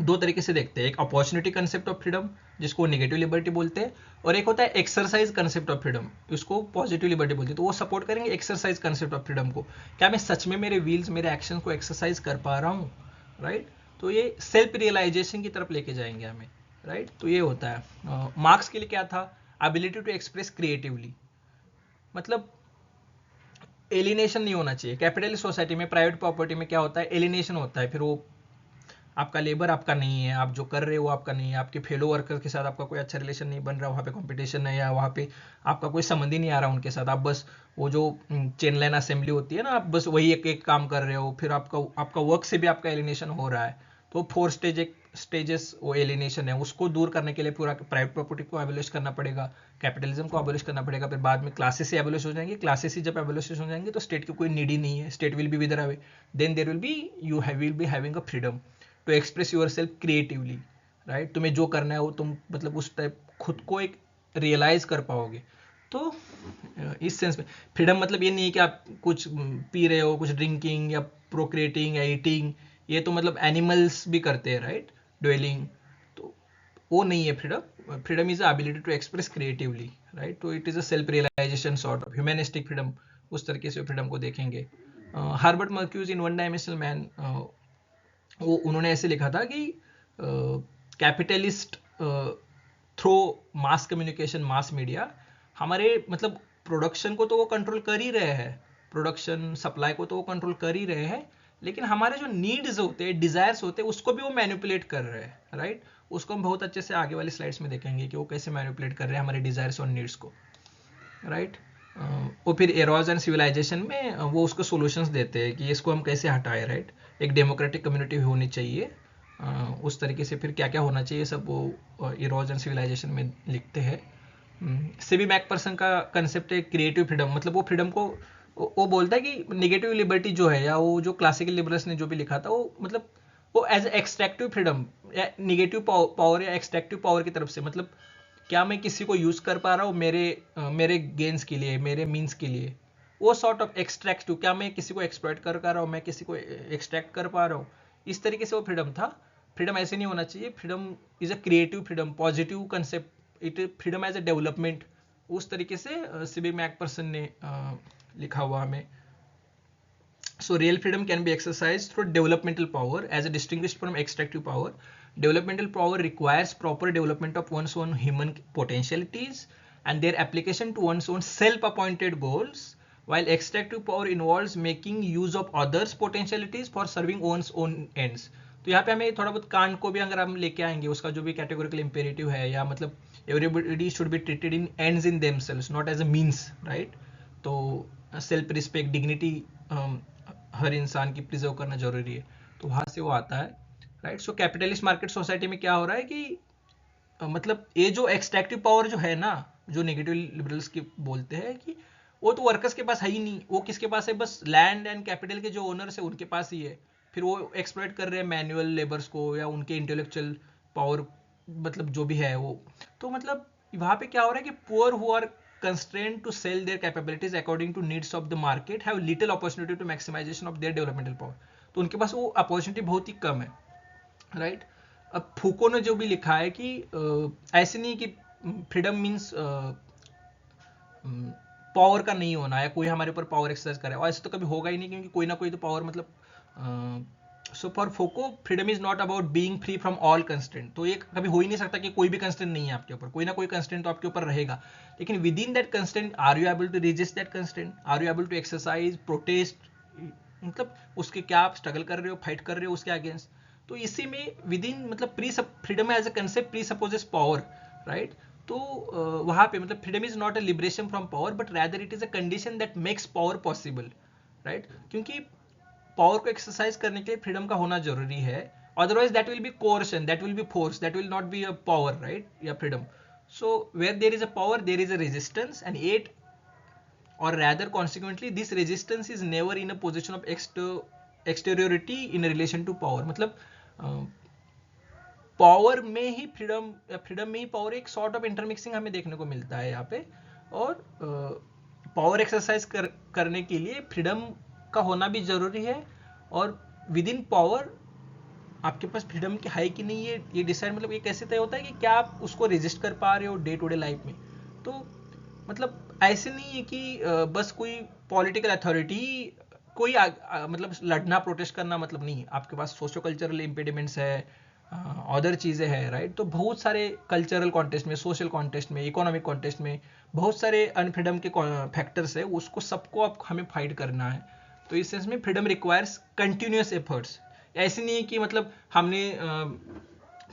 A: दो तरीके से देखते हैं। एक अपॉर्चुनिटी कंसेप्ट ऑफ फ्रीडम जिसको नेगेटिव लिबर्टी बोलते हैं, और एक होता है एक्सरसाइज कंसेप्ट ऑफ फ्रीडम, उसको पॉजिटिव लिबर्टी बोलते हैं। तो वो सपोर्ट करेंगे एक्सरसाइज कंसेप्ट ऑफ फ्रीडम को। क्या मैं सच में मेरे व्हील्स, मेरे एक्शन को एक्सरसाइज कर पा रहा हूँ, राइट। तो ये सेल्फ रियलाइजेशन की तरफ लेके जाएंगे हमें, राइट। तो ये होता है। मार्क्स के लिए क्या था? Ability to express creatively. मतलब एलिनेशन नहीं होना चाहिए। कैपिटलिस्ट सोसाइटी में, प्राइवेट प्रॉपर्टी में क्या होता है? एलिनेशन होता है। फिर वो आपका लेबर आपका नहीं है, आप जो कर रहे हो आपका नहीं है, आपके फेलो वर्कर के साथ आपका कोई अच्छा रिलेशन नहीं बन रहा, वहाँ पे कंपटीशन नहीं है, वहाँ पे आपका कोई संबंध ही नहीं आ रहा उनके साथ। आप बस वो जो चेन लाइन असेंबली होती है ना, आप बस वही एक एक काम कर रहे हो, फिर आपका वर्क से भी आपका एलिनेशन हो रहा है। तो 4 स्टेजेस वो एलिनेशन है, उसको दूर करने के लिए पूरा प्राइवेट प्रॉपर्टी को एबोलिश करना पड़ेगा, कैपिटलिज्म को एबोलिश करना पड़ेगा। फिर बाद में क्लासेस ही एबोलिश हो जाएंगे। क्लासेस ही जब एबोलिश हो जाएंगे तो स्टेट की कोई नीड ही नहीं है, state will be wither away, then there will be will be having a freedom. To express yourself creatively, right. तुम्हें जो करना है वो तुम मतलब उस टाइप खुद को एक रियलाइज कर पाओगे। तो इस सेंस में फ्रीडम मतलब ये नहीं है कि आप कुछ पी रहे हो, कुछ ड्रिंकिंग या प्रोक्रिएटिंग या ईटिंग, ये तो मतलब एनिमल्स भी करते हैं, राइट, ड्वेलिंग, तो वो नहीं है फ्रीडम। Freedom is a ability to express creatively, right. तो it is a self realisation sort of humanistic freedom, उस तरीके से फ्रीडम को देखेंगे। Herbert Marcuse in one dimensional man, वो उन्होंने ऐसे लिखा था कि capitalist through mass communication, mass media, हमारे मतलब प्रोडक्शन को तो वो कंट्रोल कर ही रहे हैं, प्रोडक्शन सप्लाई को तो वो कंट्रोल कर ही रहे हैं, लेकिन हमारे जो नीड्स होते हैं, डिजायर्स होते हैं, उसको भी वो मैनिपुलेट कर रहे हैं, राइट। उसको हम बहुत अच्छे से आगे वाली स्लाइड्स में देखेंगे कि वो कैसे मैनिपुलेट कर रहे हैं हमारे डिजायर्स और नीड्स को, राइट। वो फिर एरोज एंड सिविलाइजेशन में वो उसको सॉल्यूशंस देते हैं कि इसको हम कैसे हटाएं, राइट। एक डेमोक्रेटिक कम्युनिटी होनी चाहिए, उस तरीके से फिर क्या क्या होना चाहिए सब वो एरोज एंड सिविलाइजेशन में लिखते हैं। सिबी मैकपर्सन का कंसेप्ट है क्रिएटिव फ्रीडम, मतलब वो फ्रीडम को वो बोलता है कि निगेटिव लिबर्टी जो है, या वो जो क्लासिकल लिबरल्स ने जो भी लिखा था, वो मतलब वो एज एक्सट्रैक्टिव फ्रीडम या निगेटिव पावर या एक्सट्रैक्टिव पावर की तरफ से, मतलब क्या मैं किसी को यूज कर पा रहा हूँ मेरे गेन्स के लिए, मेरे मीन्स के लिए, वो सॉर्ट ऑफ एक्सट्रैक्टिव, क्या मैं किसी को एक्सप्लॉइट कर पा रहा हूँ, मैं किसी को एक्सट्रैक्ट कर पा रहा हूँ, इस तरीके से वो फ्रीडम था। फ्रीडम ऐसे नहीं होना चाहिए, freedom is a creative freedom, positive concept, it freedom as a development, उस तरीके से सिबी मैकपर्सन ने लिखा हुआ हमें। So real freedom can be exercised through developmental power as distinguished from extractive power. Developmental power requires proper development of one's own human potentialities and their application to one's own self-appointed goals, while extractive power involves making use of others' potentialities for serving one's own ends. तो यहाँ पे हमें थोड़ा बहुत कांट को भी अगर हम लेके आएंगे, उसका जो भी कैटेगोरिकल इंपेरेटिव है, या मतलब everybody should be treated in ends in themselves not as a means, right. तो सेल्फ रिस्पेक्ट, डिग्निटी हर इंसान की प्रिजर्व करना जरूरी है, तो वहां से वो आता है, राइट। सो कैपिटलिस्ट मार्केट सोसाइटी में क्या हो रहा है कि मतलब ये जो एक्सट्रैक्टिव पावर जो है ना, जो नेगेटिव लिबरल्स की बोलते हैं कि वो तो वर्कर्स के पास है ही नहीं, वो किसके पास है, बस लैंड एंड कैपिटल के जो ओनर्स है उनके पास ही है। फिर वो एक्सप्लॉइट कर रहे हैं मैनुअल लेबर्स को या उनके इंटेलेक्चुअल पावर, मतलब जो भी है वो। तो मतलब वहां पे क्या हो रहा है कि poor who are constrained to sell their capabilities according to needs of the market have little opportunity to maximization of their developmental power, तो उनके पास वो अपॉर्चुनिटी बहुत ही कम है, राइट। अब फूको ने जो भी लिखा है कि ऐसे नहीं कि फ्रीडम मीन्स पावर का नहीं होना, या कोई हमारे ऊपर पावर एक्सरसाइज करे, और ऐसे तो कभी होगा ही नहीं, क्योंकि कोई ना कोई तो पावर मतलब so for फोको freedom is not about being free from all constraint, तो ये कभी हो ही नहीं सकता कि कोई भी कंस्ट्रेंट नहीं है आपके ऊपर, कोई ना कोई कंस्ट्रेंट तो आपके ऊपर रहेगा, लेकिन within that constraint are you able to resist that constraint, are you able to exercise protest, मतलब उसके क्या आप स्ट्रगल कर रहे हो, फाइट कर रहे हो उसके अगेंस्ट। तो इसी में विद इन मतलब pre freedom as a concept presupposes power, right. तो वहां पे मतलब freedom is not a liberation from power but rather it is a condition that makes power possible, right. क्योंकि पावर को एक्सरसाइज करने के लिए फ्रीडम का होना जरूरी है, otherwise that will be coercion, that will be force, that will not be a power, right, या freedom. So where there is a power there is a resistance, and at or rather consequently this resistance is never in a position of exteriority in relation to power, मतलब पावर में ही फ्रीडम, फ्रीडम में ही पावर, एक सॉर्ट ऑफ इंटरमिक्सिंग हमें देखने को मिलता है यहाँ पे। और पावर एक्सरसाइज करने के लिए फ्रीडम का होना भी जरूरी है, और विद इन पावर आपके पास फ्रीडम की है कि नहीं, ये डिसाइड मतलब ये कैसे तय होता है कि क्या आप उसको रेजिस्ट कर पा रहे हो डे टू डे लाइफ में। तो मतलब ऐसे नहीं है कि बस कोई पॉलिटिकल अथॉरिटी, कोई मतलब लड़ना प्रोटेस्ट करना मतलब नहीं है, आपके पास सोशो कल्चरल इम्पेडिमेंट्स है, अदर चीज़ें हैं, राइट। तो बहुत सारे कल्चरल कॉन्टेस्ट में, सोशल कॉन्टेस्ट में, इकोनॉमिक कॉन्टेस्ट में बहुत सारे अनफ्रीडम के फैक्टर्स है, उसको सबको अब हमें फाइट करना है। तो इस सेंस में फ्रीडम रिक्वायर्स कंटिन्यूस एफर्ट्स, ऐसे नहीं है कि मतलब हमने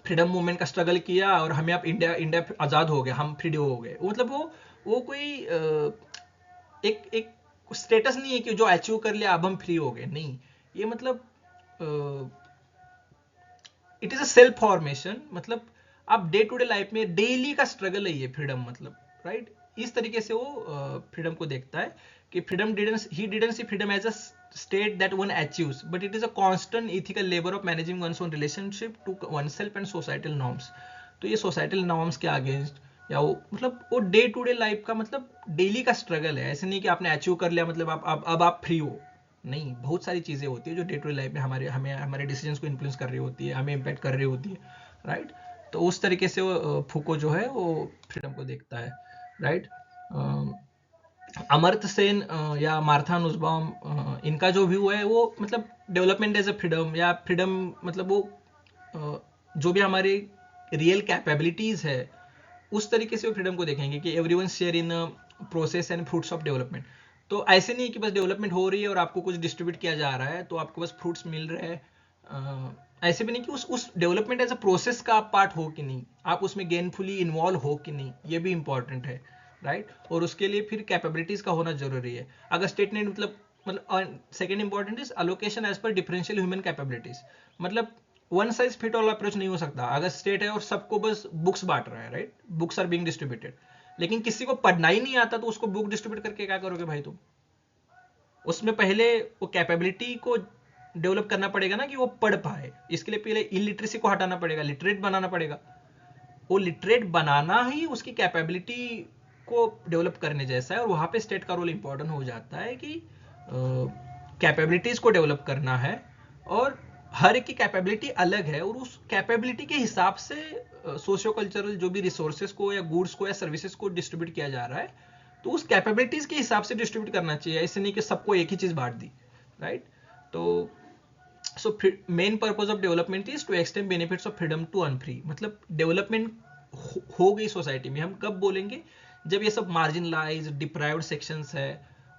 A: फ्रीडम मूवमेंट का स्ट्रगल किया और हमें अब इंडिया इंडिया आज़ाद हो गया, हम फ्री हो गए, मतलब वो कोई एक स्टेटस नहीं है कि जो अचीव कर लिया अब हम फ्री हो गए, नहीं। ये मतलब it is a self formation, मतलब आप डे टू डे लाइफ में डेली का स्ट्रगल है ये फ्रीडम, मतलब राइट। इस तरीके से वो फ्रीडम को देखता है कि freedom he didn't see freedom as a state that one achieves, but it is a constant ethical labor of managing one's own relationship to oneself and societal norms. तो ये सोसाइटल नॉर्म्स के अगेंस्ट या वो मतलब वो डे टू डे लाइफ का मतलब डेली का स्ट्रगल है. ऐसे नहीं कि आपने अचीव कर लिया मतलब आप अब आप फ्री हो. नहीं, बहुत सारी चीज़ें होती है जो डे टू डे लाइफ में हमारे डिसीजंस को इन्फ्लुएंस कर रही होती है, हमें इम्पैक्ट कर रही होती है, राइट. तो उस तरीके से वो फूको जो है वो फ्रीडम को देखता है, राइट. अमर्त्य सेन या मार्था नुसबाम, इनका जो व्यू है वो मतलब डेवलपमेंट एज अ फ्रीडम या फ्रीडम मतलब वो जो भी हमारी रियल कैपेबिलिटीज है उस तरीके से वो फ्रीडम को देखेंगे कि everyone share in process and fruits of development. तो ऐसे नहीं कि बस डेवलपमेंट हो रही है और आपको कुछ डिस्ट्रीब्यूट किया जा रहा है तो आपको बस फ्रूट्स मिल रहे हैं. ऐसे भी नहीं कि उस डेवलपमेंट एज अ प्रोसेस का आप पार्ट हो कि नहीं, आप उसमें गेनफुली इन्वॉल्व हो कि नहीं, ये भी इंपॉर्टेंट है, राइट. और उसके लिए फिर कैपेबिलिटीज का होना जरूरी है. अगर स्टेट ने मतलब second important is allocation as per differential human capabilities. मतलब one size fit all approach नहीं हो सकता. अगर स्टेट है और सबको बस बुक्स बांट रहा है, right, books are being distributed, लेकिन किसी को पढ़ना ही नहीं आता तो उसको बुक डिस्ट्रीब्यूट करके क्या करोगे भाई तुम. उसमें पहले वो कैपेबिलिटी को डेवलप करना पड़ेगा ना कि वो पढ़ पाए. इसके लिए पहले इलिटरेसी को हटाना पड़ेगा, लिटरेट बनाना पड़ेगा. वो लिटरेट बनाना ही उसकी कैपेबिलिटी को डेवलप करने जैसा है. और वहां पे स्टेट का रोल इंपॉर्टेंट हो जाता है कि कैपेबिलिटीज को डेवलप करना है और हर एक की कैपेबिलिटी अलग है और उस कैपेबिलिटी के हिसाब से सोशियो कल्चरल जो भी रिसोर्सेज को या गुड्स को या सर्विसेज को डिस्ट्रीब्यूट किया जा रहा है तो उस कैपेबिलिटीज के हिसाब से डिस्ट्रीब्यूट करना चाहिए. ऐसे नहीं कि सबको एक ही चीज बांट दी, राइट. तो so main purpose of development is to extend benefits of freedom to unfree. मतलब डेवलपमेंट हो गई सोसाइटी में हम कब बोलेंगे, जब ये सब मार्जिनलाइज डिप्राइव्ड सेक्शंस है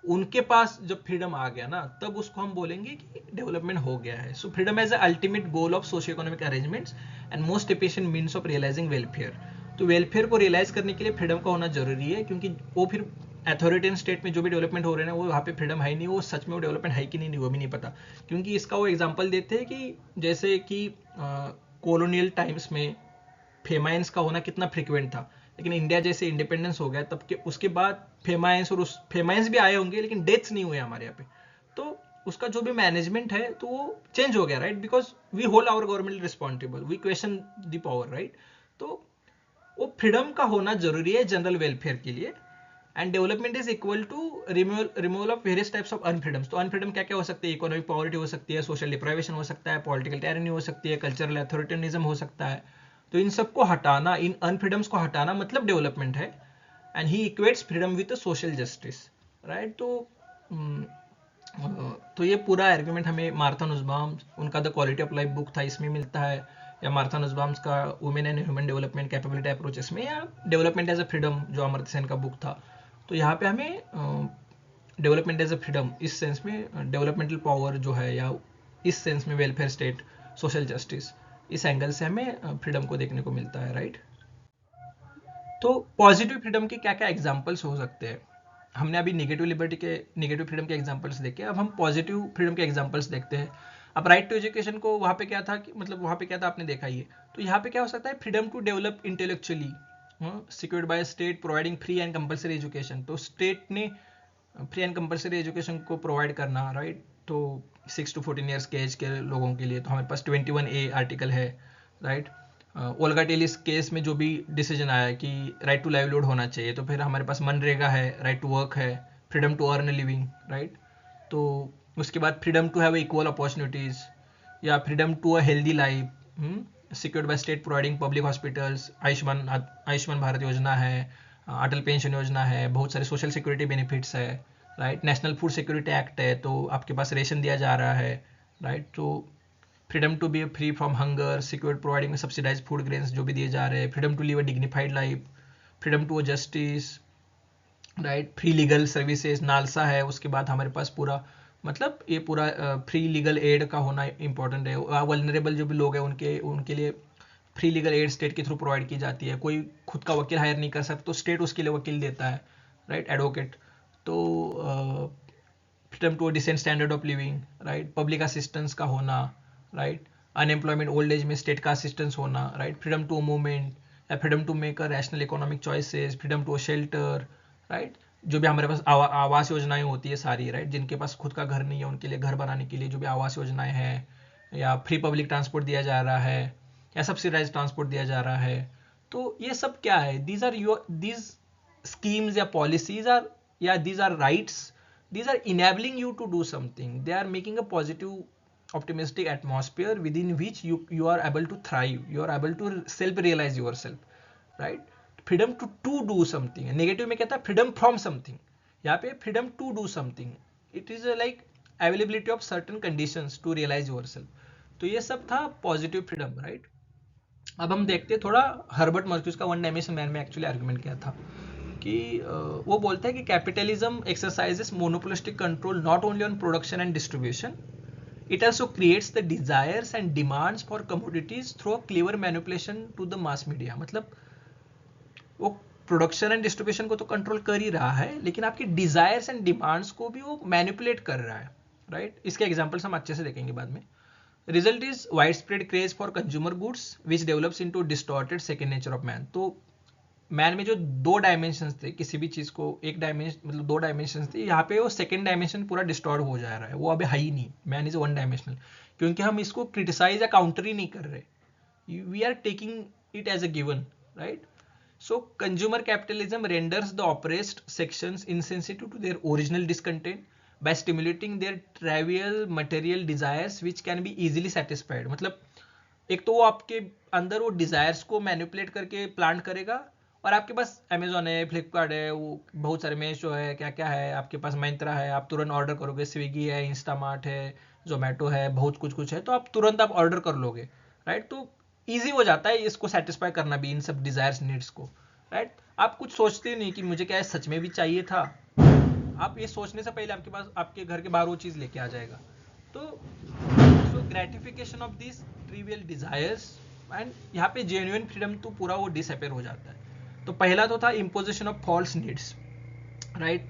A: उनके पास जब फ्रीडम आ गया ना तब उसको हम बोलेंगे कि डेवलपमेंट हो गया है. So freedom as a ultimate goal of socio economic arrangements and most efficient means of realising welfare. तो वेलफेयर को रियलाइज करने के लिए फ्रीडम का होना जरूरी है क्योंकि वो फिर अथॉरिटेरियन स्टेट में जो भी डेवलपमेंट हो रहे हैं वो वहाँ पे फ्रीडम है नहीं, वो सच में वो डेवलपमेंट है कि नहीं वो भी नहीं पता. क्योंकि इसका वो एग्जांपल देते हैं कि जैसे कि कॉलोनियल टाइम्स में फेमाइंस का होना कितना फ्रिक्वेंट था, लेकिन इंडिया जैसे इंडिपेंडेंस हो गया तब के उसके बाद फेमाइंस और उस फेमाइंस भी आए होंगे लेकिन डेथ्स नहीं हुए हमारे यहाँ पे. तो उसका जो भी मैनेजमेंट है तो वो चेंज हो गया, right, because we hold our government responsible, we question the power, right. तो वो फ्रीडम का होना जरूरी है जनरल वेलफेयर के लिए. And development is equal to removal of various types of unfreedoms. तो अनफ्रीडम क्या क्या हो सकती है, इकोनॉमिक पॉवर्टी हो सकती है, सोशल डिप्राइवेशन हो सकता है, पॉलिटिकल टायरनी हो सकती है, कल्चरल अथॉरिटेरियनिज्म हो सकता है. तो इन सबको हटाना, इन अनफ्रीडम्स को हटाना मतलब डेवलपमेंट है. And he equates freedom with social justice, right. तो ये पूरा आर्ग्यूमेंट हमें मार्था नुसबाम उनका the quality of life book था इसमें मिलता है, या मार्था नुसबाम का women and human development capability approaches में, या डेवलपमेंट एज अ फ्रीडम जो अमर्त्य सेन का बुक था. तो यहाँ पे हमें डेवलपमेंट एज अ फ्रीडम इस सेंस में डेवलपमेंटल पावर जो है या इस सेंस में वेलफेयर स्टेट, सोशल जस्टिस, इस एंगल से हमें फ्रीडम को देखने को मिलता है, राइट. तो पॉजिटिव फ्रीडम के क्या क्या एग्जांपल्स हो सकते हैं. हमने अभी नेगेटिव फ्रीडम के एग्जांपल्स देखे, अब हम पॉजिटिव फ्रीडम के एग्जांपल्स देखते हैं. अब राइट टू एजुकेशन को वहाँ पे क्या था कि मतलब वहाँ पे क्या था आपने देखा ही है. तो यहाँ पे क्या हो सकता है, freedom to develop intellectually secured by state providing free and compulsory education. तो स्टेट ने फ्री एंड कंपलसरी एजुकेशन को प्रोवाइड करना, राइट. तो 6 to 14 ईयर्स के एज के लोगों के लिए तो हमारे पास 21A आर्टिकल है, राइट. ओल्गा टेलिस केस में जो भी डिसीजन आया कि राइट टू लाइवलीहुड होना चाहिए, तो फिर हमारे पास मनरेगा है, राइट टू वर्क है, freedom to earn a living, right. तो उसके बाद freedom to have equal opportunities या freedom to a healthy life secured by state providing public hospitals, Ayushman Bharat Yojana है, अटल पेंशन योजना है, बहुत सारे सोशल सिक्योरिटी बेनिफिट्स है, right. National food security act है तो आपके पास रेशन दिया जा रहा है, राइट. तो freedom to be free from hunger secured providing subsidized food grains जो भी दिए जा रहे हैं, freedom to live a dignified life, freedom to justice, right. Free legal services NALSA है. उसके बाद हमारे पास पूरा मतलब ये पूरा फ्री लीगल एड का होना इंपॉर्टेंट है. वल्नरेबल जो भी लोग हैं उनके लिए फ्री लीगल एड स्टेट के थ्रू प्रोवाइड की जाती है. कोई खुद का वकील हायर नहीं कर सकता तो स्टेट उसके लिए वकील देता है, राइट, एडवोकेट. तो freedom to decent standard of living, right. Public assistance का होना, राइट. अनएम्प्लॉयमेंट ओल्ड एज में स्टेट का असिस्टेंस होना, राइट. फ्रीडम टू मूवमेंट या freedom to make a rational economic choices, freedom to shelter, right. जो भी हमारे पास आवास योजनाएं होती है सारी, राइट, जिनके पास खुद का घर नहीं है उनके लिए घर बनाने के लिए जो भी आवास योजनाएं हैं, या फ्री पब्लिक ट्रांसपोर्ट दिया जा रहा है, या सब्सिडाइज ट्रांसपोर्ट दिया जा रहा है, तो ये सब क्या है, these are your these schemes या policies are, yeah, these are rights, these are enabling you to do something, they are making a positive optimistic atmosphere within which you are able to thrive, you are able to self realize yourself, right? freedom to do something, negative में कहता है freedom from something, यहाँ पे freedom to do something, it is a like availability of certain conditions to realize yourself. तो ये सब था पॉजिटिव फ्रीडम, राइट। अब हम देखते हैं थोड़ा हर्बर्ट मर्क्यूज का वन डायमेंशन मैन में एक्चुअली आर्गुमेंट किया था कि वो बोलता है कि capitalism exercises monopolistic control not only on production and distribution, it also creates the desires and demands for commodities through a clever manipulation to the mass media। मतलब वो प्रोडक्शन एंड डिस्ट्रीब्यूशन को तो कंट्रोल कर ही रहा है, लेकिन आपकी डिजायर्स एंड डिमांड्स को भी वो मैनिपुलेट कर रहा है, राइट। इसके एग्जांपल्स हम अच्छे से देखेंगे बाद में। Result is wide spread craze for consumer goods which develops into distorted second nature of man. तो मैन में जो दो डायमेंशन थे, किसी भी चीज को एक डायमेंशन मतलब दो डायमेंशन थे, यहाँ पे वो सेकंड डायमेंशन पूरा डिस्टॉर्ट हो जा रहा है, वो अभी है ही नहीं, मैन इज वन डायमेंशनल, क्योंकि हम इसको क्रिटिसाइज या काउंटर ही नहीं कर रहे, we are taking it as a given, right. So consumer capitalism renders the oppressed sections insensitive to their original discontent by stimulating their trivial material desires which can be easily satisfied। मतलब एक तो वो आपके अंदर वो डिजायर्स को मैनिपुलेट करके प्लांट करेगा, और आपके पास अमेजोन है, फ्लिपकार्ट है, वो बहुत सारे मीशो है, क्या क्या है, आपके पास मिंत्रा है, आप तुरंत ऑर्डर करोगे, स्विगी है, इंस्टामार्ट है, जोमेटो है, बहुत कुछ कुछ है, तो आप तुरंत आप ऑर्डर कर लोगे, राइट। तो ईजी हो जाता है इसको सेटिस्फाई करना भी, इन सब डिजायर्स नीड्स को, राइट। आप कुछ सोचते नहीं कि मुझे क्या है सच में भी चाहिए था, आप ये सोचने से पहले आपके पास आपके घर के बाहर वो चीज लेके आ जाएगा। तो so gratification of this trivial desires, and यहाँ पे जेन्युइन फ्रीडम तो पूरा वो डिसअपेयर हो जाता है। तो पहला तो था imposition of false needs, right.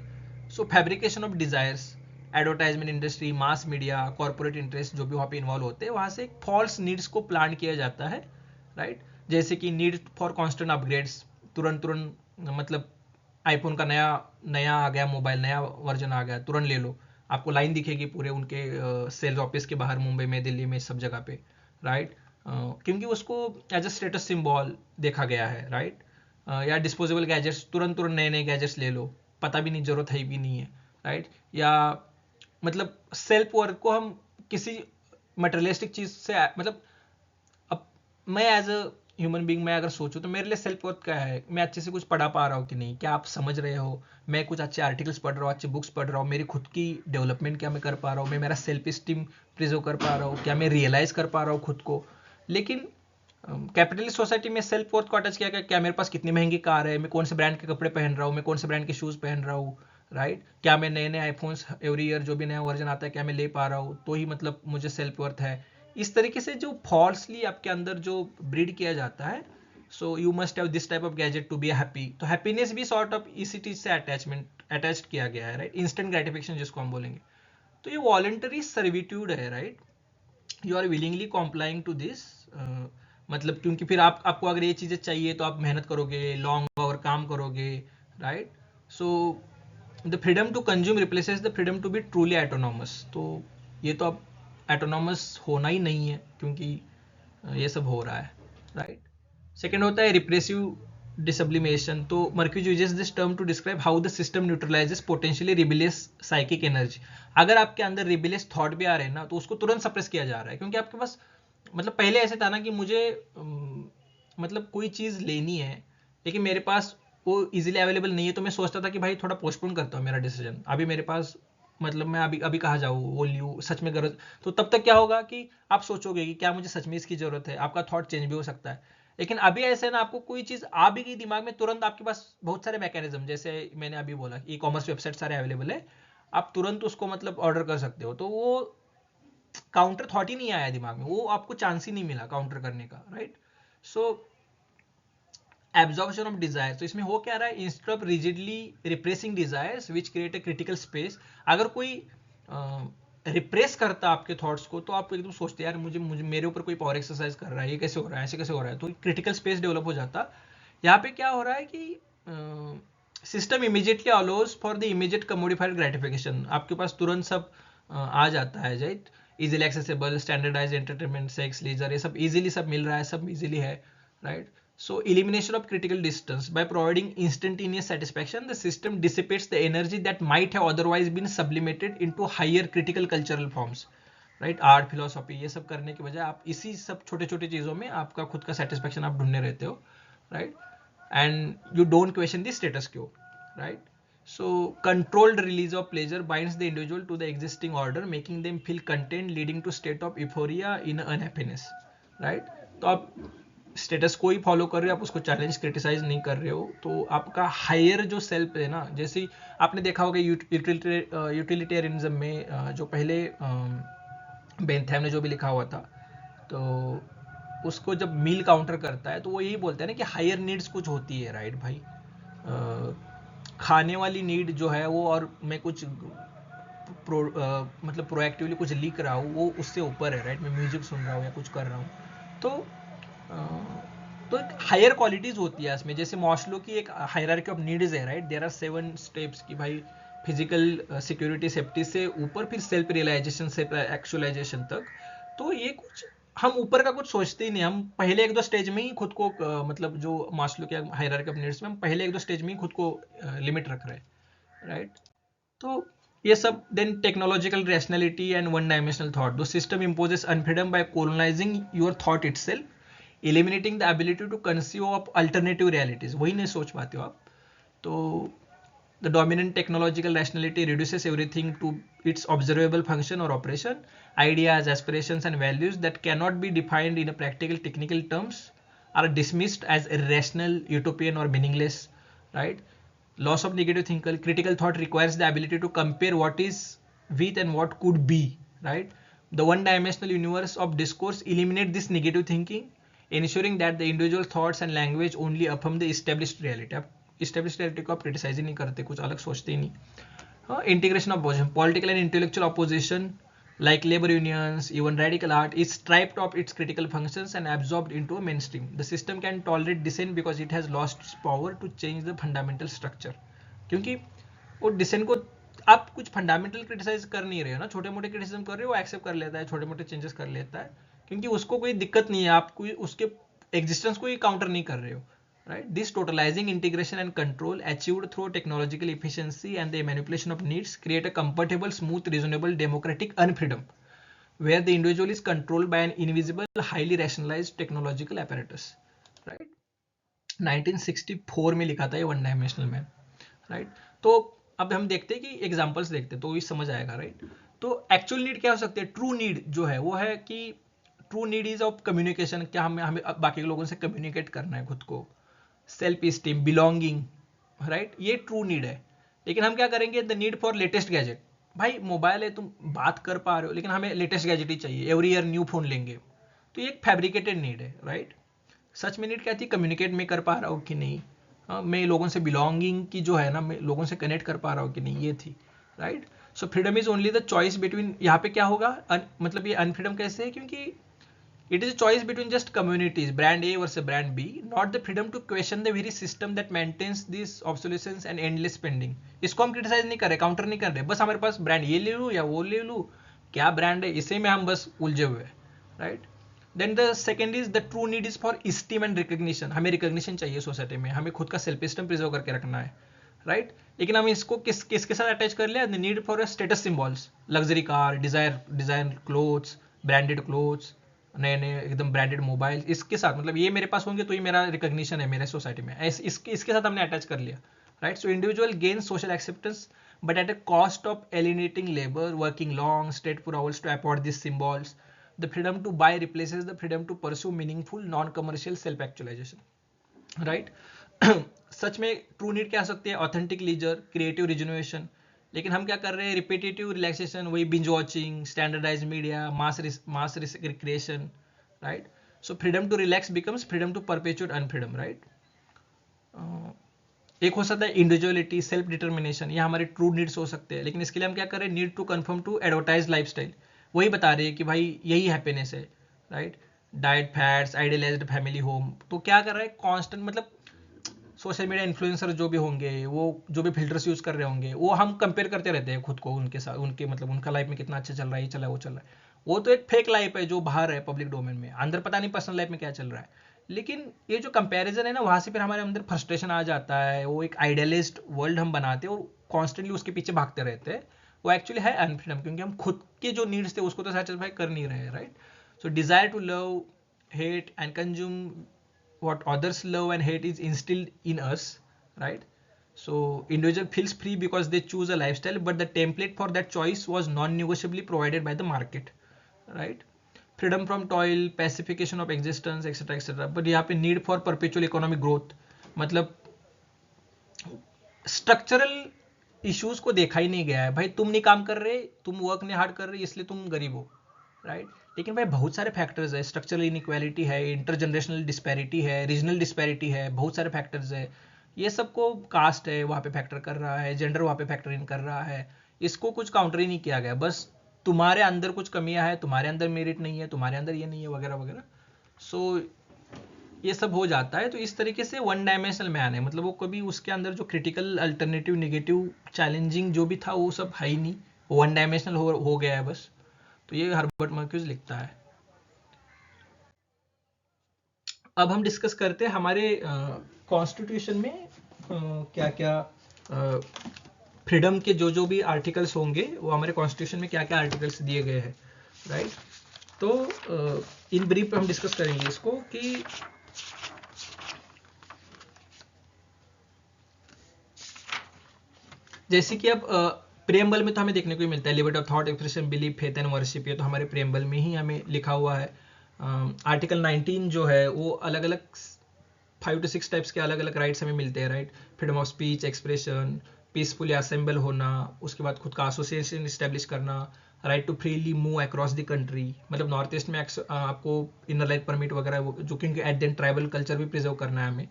A: So fabrication of desires, advertisement industry, mass media, corporate interest जो भी वहाँ पे इन्वॉल्व होते हैं, वहाँ से एक फॉल्स नीड्स को प्लान किया जाता है, राइट। जैसे कि नीड फॉर कॉन्स्टेंट अपग्रेड्स, तुरंत तुरंत मतलब आईफोन का नया नया आ गया मोबाइल, नया वर्जन आ गया, तुरंत ले लो, आपको लाइन दिखेगी पूरे उनके सेल्स ऑफिस के बाहर, मुंबई में, दिल्ली में, सब जगह पे, राइट। क्योंकि उसको एज अ स्टेटस सिंबल देखा गया है, राइट। या डिस्पोजेबल गैजेट्स, तुरंत तुरंत नए नए गैजेट्स ले लो, पता भी नहीं, जरूरत है भी नहीं है, राइट। या मतलब सेल्फ वर्थ को हम किसी मटेरियलिस्टिक चीज से मतलब, अब मैं एज अ ह्यूमन बीइंग मैं अगर सोचूं तो मेरे लिए सेल्फ वर्थ क्या है, मैं अच्छे से कुछ पढ़ा पा रहा हूँ कि नहीं, क्या आप समझ रहे हो, मैं कुछ अच्छे आर्टिकल्स पढ़ रहा हूँ, अच्छे बुक्स पढ़ रहा हूँ, मेरी खुद की डेवलपमेंट क्या मैं कर पा रहा हूँ, मैं मेरा सेल्फ स्टीम प्रिजर्व कर पा रहा हूँ, क्या मैं रियलाइज कर पा रहा हूँ खुद को। लेकिन कैपिटलिस्ट सोसाइटी में सेल्फ वर्थ को अटैच किया गया, क्या मेरे पास कितनी महंगी कार है, मैं कौन से ब्रांड के कपड़े पहन रहा हूँ, मैं कौन से ब्रांड के शूज पहन रहा हूँ, राइट। क्या मैं नए नए आईफोन्स एवरी ईयर जो भी नया वर्जन आता है क्या मैं ले पा रहा हूँ, तो ही मतलब मुझे सेल्फ वर्थ है। इस तरीके से जो फॉल्सली आपके अंदर जो ब्रीड किया जाता है, so you must have this type of gadget to be happy, तो हैप्पीनेस भी सॉर्ट ऑफ इसी चीज से अटैच किया गया है, राइट। इंस्टेंट ग्रेटिफिकेशन जिसको हम बोलेंगे, तो ये वॉलंटरी सर्विट्यूड है, right. You are willingly complying to this, मतलब क्योंकि फिर आपको अगर ये चीजें चाहिए तो आप मेहनत करोगे, लॉन्ग आवर काम करोगे, राइट। So the freedom to consume replaces the freedom to be truly autonomous. तो ये तो अब एटोनॉमस होना ही नहीं है, क्योंकि ये सब हो रहा है, राइट। सेकेंड होता है रिप्रेसिव डिसब्लिमेशन। तो Marcuse uses this term to describe how the system neutralizes potentially rebellious psychic energy. अगर आपके अंदर रिबिलियस थॉट भी आ रहे हैं ना, तो उसको तुरंत सप्रेस किया जा रहा है, क्योंकि आपके पास मतलब पहले ऐसे था ना कि मुझे मतलब कोई चीज़ लेनी है, लेकिन मेरे पास वो इजीली अवेलेबल नहीं है, तो मैं सोचता था कि भाई थोड़ा पोस्टपोन करता हूँ मेरा डिसीजन, अभी मेरे पास मतलब मैं अभी अभी कहाँ जाऊँ, वो लूँ, सच में गरज, तो तब तक क्या होगा कि आप सोचोगे कि क्या मुझे सच में इसकी ज़रूरत है, आपका थॉट चेंज भी हो सकता है। लेकिन अभी ऐसे ना, आपको कोई चीज़ आ भी गई दिमाग में, तुरंत आपके पास बहुत सारे मैकेनिज्म, जैसे मैंने अभी बोला ई कॉमर्स वेबसाइट सारे अवेलेबल है, आप तुरंत उसको मतलब ऑर्डर कर सकते हो, तो वो काउंटर थॉट ही नहीं आया दिमाग में, वो आपको चांस ही नहीं मिला काउंटर करने का, right. So absorption of desire, तो इसमें हो क्या रहा है, instead of rigidly repressing desires which create a critical space. अगर कोई रिप्रेस करता आपके थॉट्स को, तो आप एकदम सोचते यार मुझे मुझे मेरे ऊपर कोई पावर एक्सरसाइज कर रहा है, ये कैसे हो रहा है, ऐसे कैसे हो रहा है, तो क्रिटिकल स्पेस डेवलप हो जाता। यहाँ पे क्या हो रहा है कि system immediately allows for the immediate commodified gratification, आपके पास तुरंत सब आ जाता है, right. Easily accessible, standardize entertainment, sex, leisure, ये सब इजीली सब मिल रहा है, सब इजीली है, right. So elimination of critical distance by providing instantaneous satisfaction, the system dissipates the energy that might have otherwise been sublimated into higher critical cultural forms, right. Art, philosophy, ये सब करने की बजाय आप इसी सब छोटे छोटे चीज़ों में आपका खुद का सेटिस्फैक्शन आप ढूंढने रहते हो, right. and you don't question the status quo, right? So controlled release of pleasure binds the individual to the existing order, making them feel content, leading to state of euphoria in unhappiness, right? तो आप स्टेटस को ही फॉलो कर रहे हो, आप उसको चैलेंज क्रिटिसाइज नहीं कर रहे हो, तो आपका हायर जो सेल्फ है ना, जैसे आपने देखा होगा यूटिलिटेरियनिज्म में जो पहले बेंथम ने जो भी लिखा हुआ था, तो उसको जब मील काउंटर करता है तो वो यही बोलता है ना कि हायर नीड्स कुछ होती है, राइट भाई। खाने वाली नीड जो है वो, और मैं कुछ मतलब प्रोएक्टिवली कुछ लिख रहा हूँ, वो उससे ऊपर है, राइट। मैं म्यूजिक सुन रहा हूँ या कुछ कर रहा हूँ, तो तो एक हायर क्वालिटीज होती है इसमें। जैसे मॉस्लो की एक हायरार्की ऑफ नीड्स है, राइट। देयर आर 7 स्टेप्स कि भाई फिजिकल सिक्योरिटी, सेफ्टी से ऊपर फिर सेल्फ रियलाइजेशन से एक्चुअलाइजेशन तक। तो ये कुछ हम ऊपर का कुछ सोचते ही नहीं, हम पहले एक दो स्टेज में ही खुद को मतलब जो मास्लो के हायरार्की ऑफ नीड्स में हम पहले एक दो स्टेज में ही खुद को लिमिट रख रहे हैं, राइट। तो ये सब then technological rationality and one dimensional thought, though system imposes unfreedom by colonizing your thought itself, eliminating the ability to conceive of alternative realities, वही नहीं सोच पाते हो आप। तो the dominant technological rationality reduces everything to its observable function or operation. Ideas, aspirations, and values that cannot be defined in a practical technical terms are dismissed as irrational, utopian, or meaningless, right? Loss of negative thinking. Critical thought requires the ability to compare what is with and what could be, right? The one-dimensional universe of discourse eliminate this negative thinking, ensuring that the individual thoughts and language only affirm the established reality. अब established reality को आप criticize ही नहीं करते, कुछ अलग सोचते ही नहीं। हाँ, integration of opposition, political and intellectual opposition like labor unions, even radical art is stripped of its critical functions and absorbed into a mainstream. The system can tolerate dissent because it has lost its power to change the fundamental structure. क्योंकि वो डिसेंट को आप कुछ फंडामेंटल क्रिटिसाइज कर नहीं रहे हो ना, छोटे मोटे क्रिटिसिज्म कर रहे हो, वो एक्सेप्ट कर लेता है, छोटे मोटे चेंजेस कर लेता है, क्योंकि उसको कोई दिक्कत नहीं है, आप कोई उसके एग्जिस्टेंस को ही काउंटर नहीं कर रहे हो, right? This totalizing integration and control achieved through technological efficiency and the manipulation of needs create a comfortable, smooth, reasonable, democratic unfreedom where the individual is controlled by an invisible, highly rationalized technological apparatus, right? 1964 में लिखा था ये वन डायमेंशनल मैन, राइट। तो अब हम देखते हैं कि एग्जांपल्स देखते हैं तो ये समझ आएगा, राइट। तो एक्चुअल नीड क्या हो सकती है? ट्रू नीड जो है वो है कि true need is of communication, क्या हमें हमें बाकी लोगों से कम्युनिकेट करना है खुद को, सेल्फ स्टीम, बिलोंगिंग, राइट, ये ट्रू नीड है। लेकिन हम क्या करेंगे? The need for latest gadget, भाई मोबाइल है, तुम बात कर पा रहे हो, लेकिन हमें लेटेस्ट गैजेट ही चाहिए, एवरी ईयर न्यू फोन लेंगे, तो ये एक फैब्रिकेटेड नीड है, राइट। सच में नीड क्या थी? कम्युनिकेट में कर पा रहा हूँ कि नहीं, मैं लोगों से बिलोंगिंग की जो है ना, मैं लोगों से कनेक्ट कर पा रहा हूँ कि नहीं, ये थी, right. So freedom is only the choice between, यहाँ पे क्या होगा मतलब ये अनफ्रीडम कैसे है? क्योंकि it is a choice between just communities, brand A versus brand B, not the freedom to question the very system that maintains this obsolescence and endless spending. इसको हम क्रिटिसाइज नहीं कर रहे, काउंटर नहीं कर रहे, बस हमारे पास ब्रांड ये ले लूँ या वो ले लूँ, क्या ब्रांड है, इसे में हम बस उलझे हुए हैं, right. Then the second is the true need is for esteem and recognition, हमें रिकग्निशन चाहिए सोसाइटी में, हमें खुद का सेल्फ स्टीम प्रिजर्व करके रखना है, राइट। लेकिन हम इसको किसके साथ अटैच कर लिया? The need for status symbols, luxury car, design clothes, branded clothes, नए नए एकदम ब्रांडेड मोबाइल, इसके साथ, मतलब ये मेरे पास होंगे तो ही मेरा रिकग्निशन है मेरे सोसाइटी में, इसके साथ हमने अटैच कर लिया, right. So individual gain social acceptance but at a cost of alienating labour, working long straight for hours to afford this symbols. The freedom to buy replaces the freedom to pursue meaningful non-commercial self-actualization, right? सच में ट्रू नीड क्या हो सकती है? Authentic leisure, creative rejuvenation. लेकिन हम क्या कर रहे हैं? रिपीटेटिव रिलैक्सेशन, वही binge watching, standardize media, mass recreation, right. So freedom to relax becomes freedom to perpetuate unfreedom, right. एक हो सकता है इंडिविजुअलिटी, सेल्फ डिटर्मिनेशन, ये हमारे ट्रू नीड्स हो सकते हैं, लेकिन इसके लिए हम क्या करें? Need to conform to advertise lifestyle, वही बता रहे हैं कि भाई यही हैप्पीनेस है, right. Diet, fats, idealized family home, तो क्या कर रहा है? कांस्टेंट, मतलब सोशल मीडिया इन्फ्लुएंसर जो भी होंगे, वो जो भी फिल्टर्स यूज़ कर रहे होंगे, वो हम कंपेयर करते रहते हैं खुद को उनके साथ, उनके मतलब उनका लाइफ में कितना अच्छा चल रहा है, ये चल रहा है, वो चल रहा है। वो तो एक फेक लाइफ है जो बाहर है पब्लिक डोमेन में, अंदर पता नहीं पर्सनल लाइफ में क्या चल रहा है। लेकिन ये जो कंपैरिजन है ना, वहाँ से फिर हमारे अंदर फ्रस्ट्रेशन आ जाता है, वो एक आइडियलिस्ट वर्ल्ड हम बनाते हैं और कॉन्स्टेंटली उसके पीछे भागते रहते हैं। वो एक्चुअली है अनफ्रीडम, क्योंकि हम खुद के जो नीड्स थे उसको तो सेटिस्फाई कर नहीं रहे हैं, right. So desire to love, hate and consume what others love and hate is instilled in us, right? So individual feels free because they choose a lifestyle, but the template for that choice was non-negotiably provided by the market, right? Freedom from toil, pacification of existence, etc etc, but यहाँ पे need for perpetual economic growth, मतलब स्ट्रक्चरल इश्यूज को देखा ही नहीं गया है। भाई तुम नहीं काम कर रहे, तुम वर्क नहीं हार्ड कर रहे, इसलिए तुम गरीब हो, राइट। लेकिन भाई बहुत सारे फैक्टर्स है, स्ट्रक्चरल इनइक्वालिटी है, इंटरजनरेशनल डिस्पैरिटी है, रीजनल डिस्पैरिटी है, बहुत सारे फैक्टर्स है। ये सबको कास्ट है वहाँ पे फैक्टर कर रहा है, जेंडर वहाँ पे फैक्टर इन कर रहा है। इसको कुछ काउंटर ही नहीं किया गया, बस तुम्हारे अंदर कुछ कमियां है, तुम्हारे अंदर मेरिट नहीं है, तुम्हारे अंदर ये नहीं है, वगैरह वगैरह। सो ये सब हो जाता है। तो इस तरीके से वन डायमेंशनल मैन है, मतलब वो कभी उसके अंदर जो क्रिटिकल अल्टरनेटिव नेगेटिव चैलेंजिंग जो भी था वो सब है ही नहीं, वन डायमेंशनल हो गया है बस। तो ये हर्बर्ट मर्क्यूज लिखता है। अब हम डिस्कस करते हैं हमारे कॉन्स्टिट्यूशन में क्या क्या फ्रीडम के जो जो भी आर्टिकल्स होंगे, वो हमारे कॉन्स्टिट्यूशन में क्या क्या आर्टिकल्स दिए गए हैं, राइट। तो इन ब्रीफ हम डिस्कस करेंगे इसको कि जैसे कि अब प्रेम्बल में तो हमें देखने को ही मिलता है liberty of thought, expression, belief, faith and worship, ये तो हमारे प्रेम्बल में ही हमें लिखा हुआ है। आर्टिकल 19 जो है वो अलग अलग 5 to 6 टाइप्स के अलग अलग राइट्स हमें मिलते हैं, right. Freedom of speech, expression, peacefully assemble होना, उसके बाद खुद का एसोसिएशन इस्टेब्लिश करना, right to freely move across the country, मतलब नॉर्थ ईस्ट में आपको इनर लाइफ परमिट वगैरह, जो क्योंकि एट द ट्राइबल कल्चर भी प्रिजर्व करना है हमें।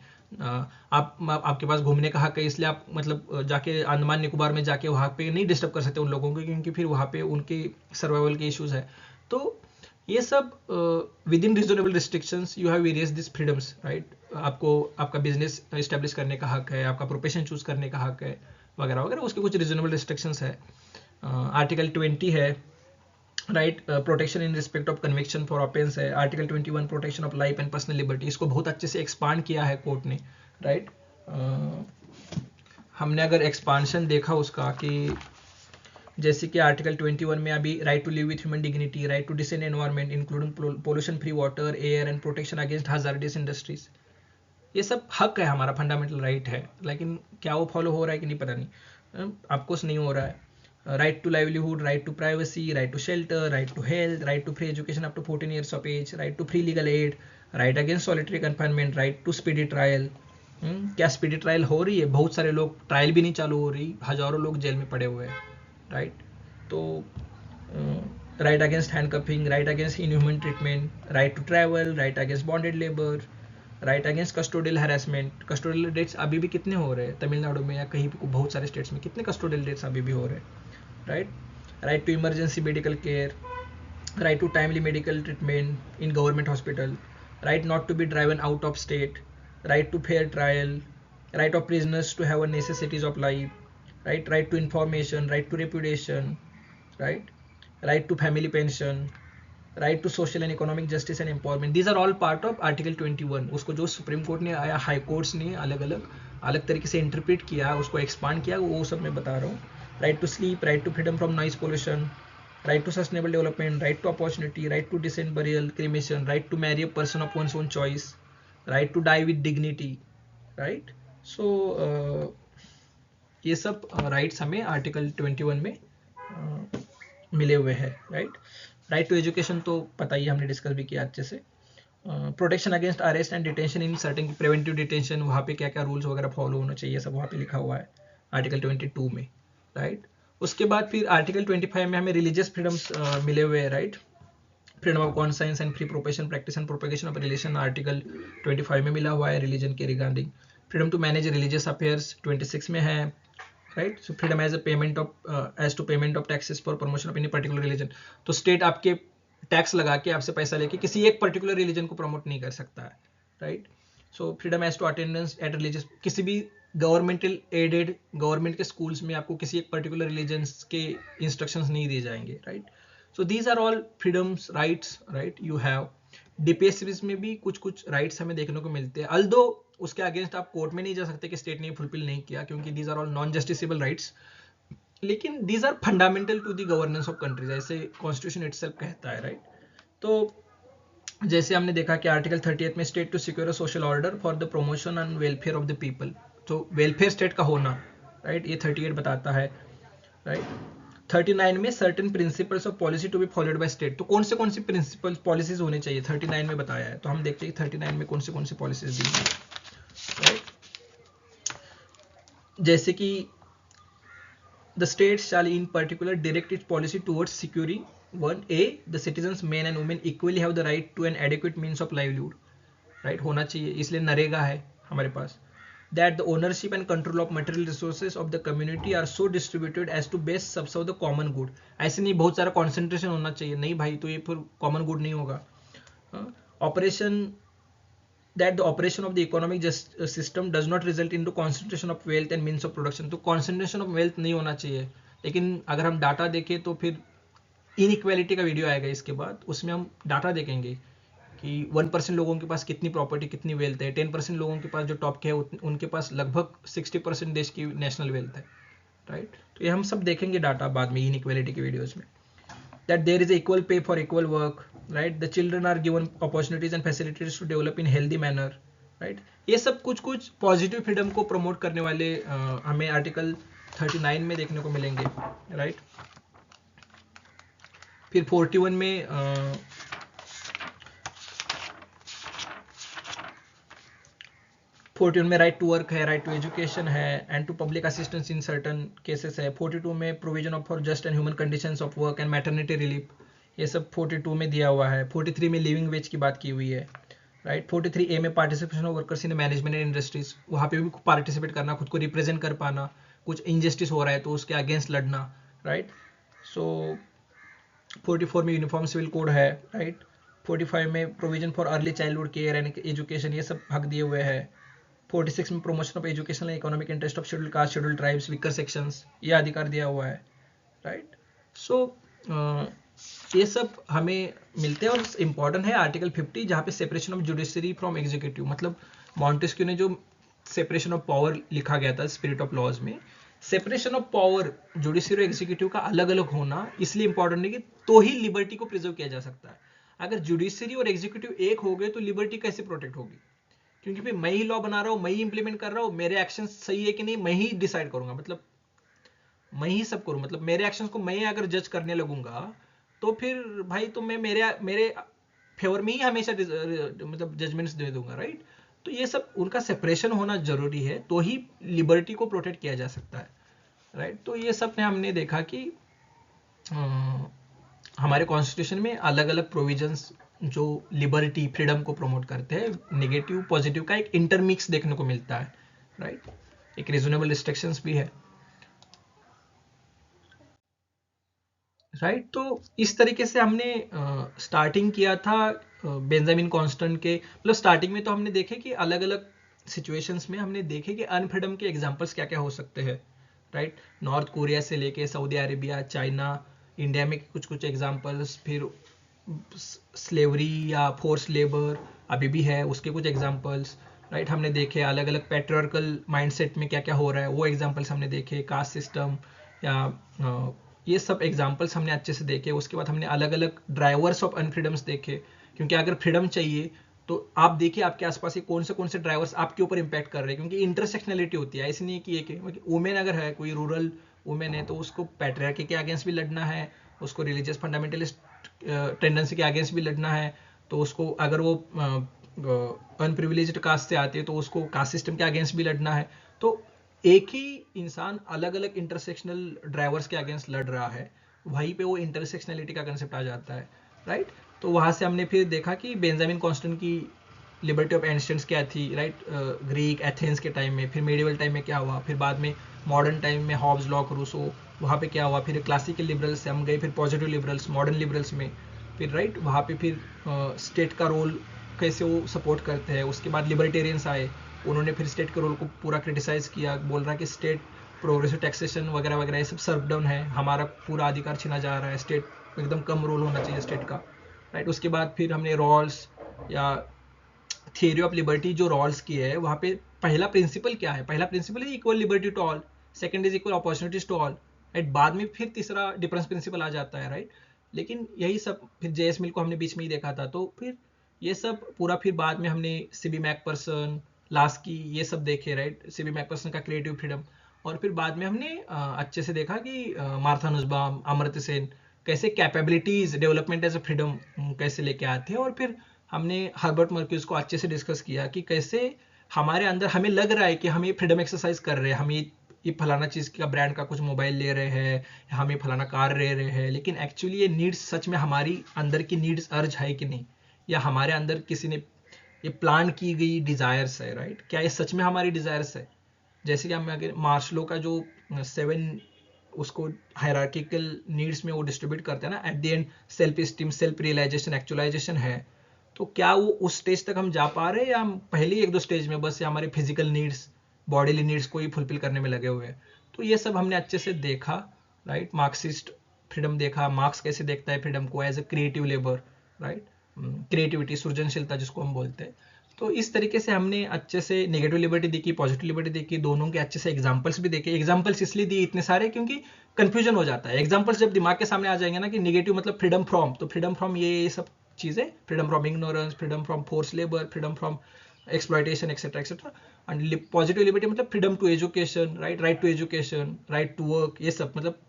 A: आपके पास घूमने का हक है, इसलिए आप मतलब जाके अंडमान निकोबार में जाके वहाँ पे नहीं डिस्टर्ब कर सकते उन लोगों को, क्योंकि फिर वहाँ पे उनके सर्वाइवल के इश्यूज है। तो ये सब with in reasonable restrictions you have various this freedoms, right. आपको आपका बिजनेस इस्टेब्लिश करने का हक है, आपका प्रोफेशन चूज करने का हक है, वगैरह वगैरह, उसके कुछ रिजनेबल रिस्ट्रिक्शंस है। आर्टिकल 20 है, right, protection in respect of conviction for offence है। Article 21 protection of life and personal liberty, इसको बहुत अच्छे से एक्सपांड किया है कोर्ट ने, राइट। हमने अगर एक्सपांशन देखा उसका कि जैसे कि आर्टिकल 21 में अभी right to live with human dignity, right to decent environment including pollution free water, air and protection against hazardous industries, ये सब हक है हमारा, फंडामेंटल राइट है। लेकिन क्या वो फॉलो हो रहा है कि नहीं पता नहीं, आपको नहीं हो रहा है। Right to livelihood, right to privacy, right to shelter, right to health, right to free education up to 14 years of age, right to free legal aid, right against solitary confinement, right to speedy trial. क्या स्पीडी ट्रायल हो रही है? बहुत सारे लोग, ट्रायल भी नहीं चालू हो रही, हजारों लोग जेल में पड़े हुए हैं, राइट। तो right against handcuffing, right against inhuman treatment, right to travel, right against bonded labour, right against custodial harassment. Custodial deaths अभी भी कितने हो रहे हैं तमिलनाडु में या कहीं भी, बहुत सारे स्टेट्स में कितने कस्टोडियल डेट्स अभी भी हो रहे हैं, right. Right to emergency medical care, right to timely medical treatment in government hospital, right not to be driven out of state, right to fair trial, right of prisoners to have necessities of life, right to information, right to reputation, right to family pension, right to social and economic justice and empowerment. These are all part of article 21. उसको जो सुप्रीम कोर्ट ने आया, हाई कोर्ट्स ने अलग अलग तरीके से इंटरप्रेट किया, उसको एक्सपांड किया, वो सब मैं बता रहा हूँ। Right to sleep, right to freedom from noise pollution, right to sustainable development, right to opportunity, right to decent burial, cremation, right to marry a person of one's own choice, right to die with dignity, right. So ये सब राइट्स हमें आर्टिकल 21 में मिले हुए हैं, राइट। राइट टू एजुकेशन तो पता ही, हमने डिस्कस भी किया अच्छे से। Protection against arrest and detention in certain, preventive detention, वहाँ पे क्या क्या रूल्स वगैरह फॉलो होना चाहिए, सब वहाँ पे लिखा हुआ है आर्टिकल 22 में, राइट। उसके बाद फिर आर्टिकल 25 में हमें रिलीजियस फ्रीडम्स मिले हुए हैं, right. Freedom of conscience and free profession, practice and propagation of religion, article 25 में मिला हुआ है रिलीजन के regarding. Freedom to manage religious affairs 26 में है, right. So freedom as a payment of as to payment of taxes for promotion of any particular religion, तो स्टेट आपके टैक्स लगा के आपसे पैसा लेके किसी एक पर्टिकुलर रिलीजन को प्रमोट नहीं कर सकता है, right. So freedom as to attendance at religious, किसी भी गवर्नमेंटल एडेड गवर्नमेंट के स्कूल्स में आपको किसी एक पर्टिकुलर रिलीजन्स के इंस्ट्रक्शंस नहीं दिए जाएंगे, right. So these are all freedoms, rights, right, you have. DPSPs में भी कुछ कुछ राइट्स हमें देखने को मिलते हैं, अल्दो उसके अगेंस्ट आप कोर्ट में नहीं जा सकते कि स्टेट ने फुलफिल नहीं किया, क्योंकि these are all non justiciable rights, लेकिन these are fundamental to the governance of countries, ऐसे कॉन्स्टिट्यूशन इटसेल्फ कहता है, राइट। तो जैसे हमने देखा कि आर्टिकल 38 में state to secure social order for the promotion and welfare of the people, तो वेलफेयर स्टेट का होना, राइट, ये 38 बताता है, राइट। 39 में certain principles of policy to be followed by state, तो कौन सी प्रिंसिपल पॉलिसीज होने चाहिए 39 में बताया है, तो हम देखते हैं 39 में कौन सी पॉलिसीज दी है, राइट। जैसे कि the states shall in particular direct its policy towards securing 1a the citizens men and women equally have the right to an adequate means of livelihood, right, होना चाहिए, इसलिए नरेगा है हमारे पास। that the ownership and control of material resources of the community are so distributed as to best serve the common good, ऐसे नहीं बहुत सारा concentration होना चाहिए, नहीं भाई तो ये फिर common good नहीं होगा। operation that the operation of the economic system does not result into concentration of wealth and means of production, तो concentration of wealth नहीं होना चाहिए, लेकिन अगर हम डाटा देखें तो फिर इनइक्वालिटी का वीडियो आएगा इसके बाद, उसमें हम डाटा देखेंगे कि 1% लोगों के पास कितनी प्रॉपर्टी कितनी वेल्थ है, 10% लोगों के पास जो टॉप के है उनके पास लगभग 60% देश की नेशनल वेल्थ है, राइट। तो ये हम सब देखेंगे डाटा बाद में इनइक्वालिटी के वीडियोज में। that there is equal pay for equal work, right, the children are given opportunities and facilities to develop in healthy manner, right, ये सब कुछ कुछ पॉजिटिव फ्रीडम को प्रमोट करने वाले हमें आर्टिकल 39 में देखने को मिलेंगे, राइट। फिर 41 में 41 में राइट टू वर्क है, राइट टू एजुकेशन है, and to public assistance in certain cases है। 42 में provision of for just and human conditions of work and maternity relief, ये सब 42 में दिया हुआ है। 43 में लिविंग वेज की बात की हुई है, राइट। 43A में participation of workers in management and industries, वहाँ पे भी पार्टिसिपेट करना, खुद को रिप्रेजेंट कर पाना, कुछ इनजस्टिस हो रहा है तो उसके अगेंस्ट लड़ना, राइट। सो 44 में यूनिफॉर्म सिविल कोड है, राइट। 45 में provision for early childhood care and education, ये सब हक दिए हुए हैं। 46 में promotion of educational economic interest of schedule caste schedule tribes weaker sections, ये अधिकार दिया हुआ है, राइट। सो ये सब हमें मिलते हैं। और इम्पॉर्टेंट है आर्टिकल 50 जहाँ पे separation of judiciary from executive, मतलब मॉन्टेस्क्यू ने जो सेपरेशन ऑफ पावर लिखा गया था स्पिरिट ऑफ लॉज में, सेपरेशन ऑफ पावर जुडिशरी और एग्जीक्यूटिव का अलग अलग होना इसलिए इंपॉर्टेंट है कि तो ही लिबर्टी को प्रिजर्व किया जा सकता है। अगर जुडिशरी और एग्जीक्यूटिव एक हो गए तो लिबर्टी कैसे प्रोटेक्ट होगी, क्योंकि फिर मैं ही लॉ बना रहा हूँ, मैं ही इंप्लीमेंट कर रहा हूँ, मेरे एक्शन सही है कि नहीं मैं ही डिसाइड करूंगा, मतलब मैं ही सब करूँ, मतलब मेरे एक्शंस को मैं अगर जज करने लगूंगा तो फिर भाई तो मैं मेरे फेवर में ही हमेशा मतलब जजमेंट्स दे दूंगा, राइट। तो ये सब उनका सेपरेशन होना जरूरी है, तो ही लिबर्टी को प्रोटेक्ट किया जा सकता है, राइट। तो ये सब ने हमने देखा कि हमारे कॉन्स्टिट्यूशन में अलग अलग प्रोविजंस जो लिबर्टी फ्रीडम को प्रमोट करते हैं, नेगेटिव पॉजिटिव का एक इंटरमिक्स देखने को मिलता है, राइट। एक रीजनेबल रिस्ट्रिक्शंस भी है, राइट। तो इस तरीके से हमने स्टार्टिंग किया था बेंजामिन कॉन्स्टेंट के, मतलब स्टार्टिंग में तो हमने देखे कि अलग अलग सिचुएशंस में हमने देखे कि अनफ्रीडम के एग्जांपल्स क्या क्या हो सकते हैं, राइट। नॉर्थ कोरिया से लेके सऊदी अरेबिया, चाइना, इंडिया में कुछ कुछ एग्जांपल्स, फिर स्लेवरी या फोर्स लेबर अभी भी है उसके कुछ एग्जांपल्स, राइट। हमने देखे अलग अलग पैट्रियार्कल माइंडसेट में क्या क्या हो रहा है, वो एग्जांपल्स हमने देखे, कास्ट सिस्टम या ये सब एग्जांपल्स हमने अच्छे से देखे। उसके बाद हमने अलग अलग ड्राइवर्स ऑफ अनफ्रीडम्स देखे, क्योंकि अगर फ्रीडम चाहिए तो आप देखिए आपके आसपास ये कौन से ड्राइवर्स आपके ऊपर इंपैक्ट कर रहे हैं, क्योंकि इंटरसेक्शनलिटी होती है। ऐसे नहीं कि एक वुमेन अगर है, कोई रूरल वुमेन है, तो उसको पैट्रियार्की के अगेंस्ट भी लड़ना है, उसको रिलीजियस फंडामेंटलिस्ट टेंडेंसी के अगेंस्ट भी लड़ना है, तो उसको अगर वो अनप्रिविलेज्ड कास्ट से आती है तो उसको कास्ट सिस्टम के अगेंस्ट भी लड़ना है। तो एक ही इंसान अलग अलग इंटरसेक्शनल ड्राइवर्स के अगेंस्ट लड़ रहा है, वहीं पे वो इंटरसेक्शनलिटी का कंसेप्ट आ जाता है, राइट। तो वहां से हमने फिर देखा कि बेंजामिन कॉन्स्टेंट की लिबर्टी ऑफ एंशिएंट्स क्या थी, राइट, ग्रीक एथेंस के टाइम में, फिर मेडिवल टाइम में क्या हुआ, फिर बाद में मॉडर्न टाइम में हॉब्स, लॉक, रूसो, वहाँ पे क्या हुआ, फिर क्लासिकल लिबरल्स से हम गए, फिर पॉजिटिव लिबरल्स, मॉडर्न लिबरल्स में, फिर राइट वहाँ पे फिर स्टेट का रोल कैसे वो सपोर्ट करते हैं। उसके बाद लिबर्टेरियंस आए, उन्होंने फिर स्टेट के रोल को पूरा क्रिटिसाइज किया, बोल रहा है कि स्टेट प्रोग्रेसिव टैक्सेशन वगैरह वगैरह ये सब सर्व डाउन है, हमारा पूरा अधिकार छीना जा रहा है, स्टेट एकदम कम रोल होना चाहिए स्टेट का, राइट। उसके बाद फिर हमने रॉल्स या थियरी ऑफ लिबर्टी जो रॉल्स की है, वहाँ पे पहला प्रिंसिपल क्या है, पहला प्रिंसिपल है equal liberty to all, second is equal opportunities to all, right. बाद में फिर तीसरा डिफरेंस प्रिंसिपल आ जाता है, राइट। लेकिन यही सब फिर जेएस मिल को हमने बीच में ही देखा था, तो फिर ये सब पूरा फिर बाद में हमने सीबी मैकपर्सन, लास्की, ये सब देखे, राइट। सीबी मैकपर्सन का क्रिएटिव फ्रीडम, और फिर बाद में हमने अच्छे से देखा कि मार्था नुसबाम, अमर्त्य सेन कैसे capabilities development as a freedom कैसे लेके आते हैं, और फिर हमने हर्बर्ट मर्क्यूज को अच्छे से डिस्कस किया कि कैसे हमारे अंदर हमें लग रहा है कि हम ये फ्रीडम एक्सरसाइज कर रहे हैं, हम ये फलाना चीज़ का ब्रांड का कुछ मोबाइल ले रहे हैं, हम ये फलाना कार ले रहे हैं, लेकिन एक्चुअली ये नीड्स सच में हमारी अंदर की नीड्स अर्ज है कि नहीं, या हमारे अंदर किसी ने ये प्लान की गई डिज़ायर्स है, राइट। क्या ये सच में हमारी डिज़ायर्स है। जैसे कि हम अगर मार्शलो का जो 7 उसको हायरार्किकल नीड्स में वो डिस्ट्रीब्यूट करते हैं ना, at the end self esteem, self realization, actualization है, तो क्या वो उस स्टेज तक हम जा पा रहे हैं, या हम पहले ही 1-2 स्टेज में बस हमारे फिजिकल नीड्स, बॉडीली नीड्स को ही फुलफिल करने में लगे हुए हैं। तो ये सब हमने अच्छे से देखा, राइट। मार्क्सिस्ट फ्रीडम देखा, मार्क्स कैसे देखता है फ्रीडम को as a creative labour, right, creativity, सृजनशीलता जिसको हम बोलते हैं। तो इस तरीके से हमने अच्छे से नेगेटिव लिबर्टी देखी, पॉजिटिव लिबर्टी देखी, दोनों के अच्छे से एग्जांपल्स भी देखे। एग्जांपल्स इसलिए दिए इतने सारे क्योंकि कंफ्यूजन हो जाता है। एग्जांपल्स जब दिमाग के सामने आ जाएंगे ना कि नेगेटिव मतलब फ्रीडम फ्रॉम, तो फ्रीडम फ्रॉम ये सब चीज़ें, freedom from ignorance, freedom from force labour, freedom from exploitation, etcetera etcetera. And positive liberty मतलब freedom to education, right, right to education, right to work, ये सब मतलब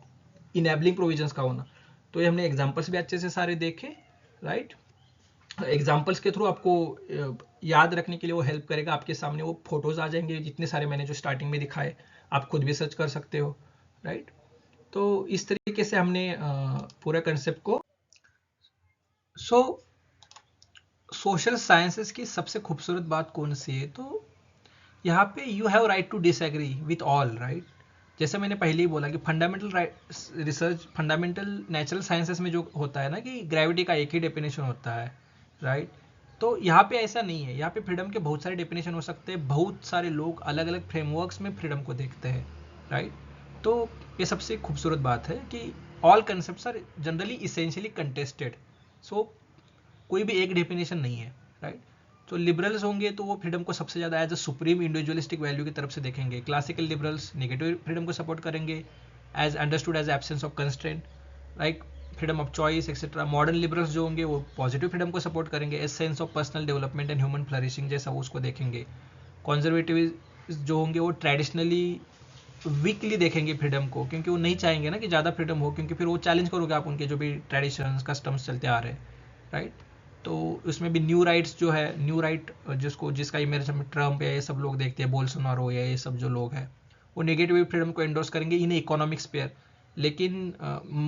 A: इनेबलिंग प्रोविजंस का होना। तो ये हमने एग्जांपल्स भी अच्छे से सारे देखे, राइट। एग्जाम्पल्स के थ्रू आपको याद रखने के लिए वो हेल्प करेगा। आपके सामने वो फोटोज आ जाएंगे जितने सारे मैंने जो स्टार्टिंग में दिखाए, आप खुद भी सर्च कर सकते हो, राइट। तो इस तरीके से हमने पूरे कंसेप्ट को। सो सोशल साइंसेस की सबसे खूबसूरत बात कौन सी है, तो यहाँ पे you have right to disagree with all, right. जैसे मैंने पहले ही बोला कि fundamental research, fundamental natural sciences में जो होता है ना कि ग्रेविटी का एक ही डेफिनेशन होता है, राइट। तो यहाँ पे ऐसा नहीं है, यहाँ पे फ्रीडम के बहुत सारे डेफिनेशन हो सकते हैं, बहुत सारे लोग अलग अलग फ्रेमवर्क्स में फ्रीडम को देखते हैं, राइट। तो ये सबसे खूबसूरत बात है कि all concepts are generally essentially contested, so कोई भी एक डेफिनेशन नहीं है, राइट। तो लिबरल्स होंगे तो वो फ्रीडम को सबसे ज़्यादा as a supreme individualistic value की तरफ से देखेंगे। क्लासिकल लिबरल्स नेगेटिव फ्रीडम को सपोर्ट करेंगे, as understood as absence of constraint, right, freedom of choice etcetera. Modern liberals जो होंगे वो पॉजिटिव फ्रीडम को सपोर्ट करेंगे, as sense of personal development and human flourishing, जैसा वो उसको देखेंगे। कॉन्जर्वेटिव जो होंगे वो ट्रेडिशनली वीकली देखेंगे फ्रीडम को, क्योंकि वो नहीं चाहेंगे ना कि ज़्यादा फ्रीडम हो, क्योंकि फिर वो चैलेंज करोगे आप उनके जो भी ट्रेडिशंस कस्टम्स चलते आ रहे हैं, राइट। तो उसमें भी न्यू राइट्स जो है, न्यू राइट जिसका इमेज हम ट्रम्प या ये सब लोग देखते हैं, बोल्सोनारो या ये सब जो लोग हैं, वो नेगेटिव फ्रीडम को एंडोर्स करेंगे इन इकोनॉमिक स्पेयर, लेकिन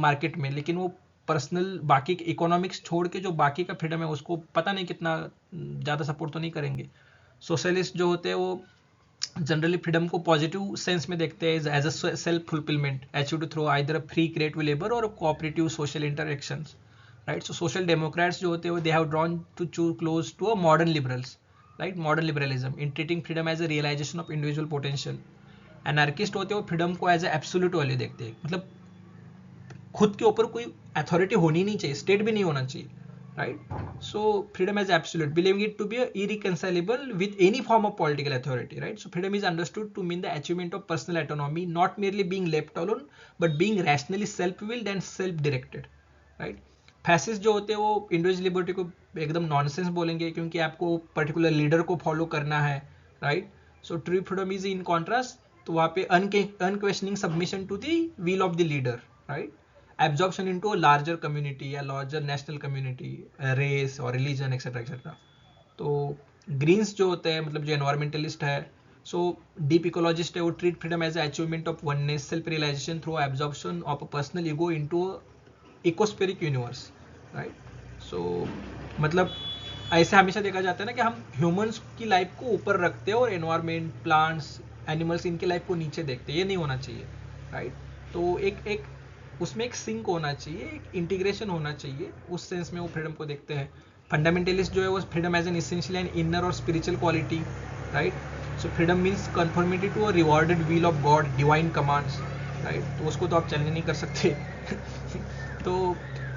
A: मार्केट में, लेकिन वो पर्सनल बाकी इकोनॉमिक्स छोड़ के जो बाकी का फ्रीडम है उसको पता नहीं कितना ज़्यादा सपोर्ट तो नहीं करेंगे। सोशलिस्ट जो होते हैं वो जनरली फ्रीडम को पॉजिटिव सेंस में देखते हैं, as a self fulfilment achieved through either free creative labour और cooperative social interactions, right. So social democrats जो होते हैं they have drawn to close to a modern liberals, right, modern liberalism in treating freedom as a realization of individual potential. Anarchist होते हैं वो फ्रीडम को एज ए एब्सोल्यूट वैल्यू देखते हैं, मतलब खुद के ऊपर कोई अथॉरिटी होनी नहीं चाहिए, स्टेट भी नहीं होना चाहिए, right. So freedom as absolute, believing it to be irreconcilable with any form of political authority, right. So freedom is understood to mean the achievement of personal autonomy, not merely being left alone but being rationally self-willed and self-directed, right. Fascist जो होते हैं वो इंडिविजुअल लिबर्टी को एकदम नॉनसेंस बोलेंगे, क्योंकि आपको पर्टिकुलर लीडर को फॉलो करना है, right. So true freedom is in contrast, तो वहाँ पे unquestioning submission to the will of the leader, right. Absorption into a larger community या लार्जर नेशनल कम्युनिटी, रेस और रिलीजन एक्सेट्रा एक्सेट्रा. तो ग्रीन्स जो होते हैं मतलब जो एनवायरमेंटलिस्ट है, सो डीप इकोलॉजिस्ट है, वो treat freedom as achievement of oneness, self realization through absorption of a personal ego into ecospheric universe, right. So मतलब ऐसे हमेशा देखा जाता है ना कि हम ह्यूमंस की लाइफ को ऊपर रखते हैं और एनवायरमेंट, प्लांट्स, एनिमल्स, इनकी लाइफ को नीचे देखते हैं. ये नहीं होना चाहिए, राइट. तो एक उसमें एक सिंक होना चाहिए, एक इंटीग्रेशन होना चाहिए, उस सेंस में वो फ्रीडम को देखते हैं. फंडामेंटलिस्ट जो है वो freedom as an essential and inner और spiritual quality, right. So freedom means conformity to a revealed will of God, divine commands, right. तो उसको तो आप चैलेंज नहीं कर सकते तो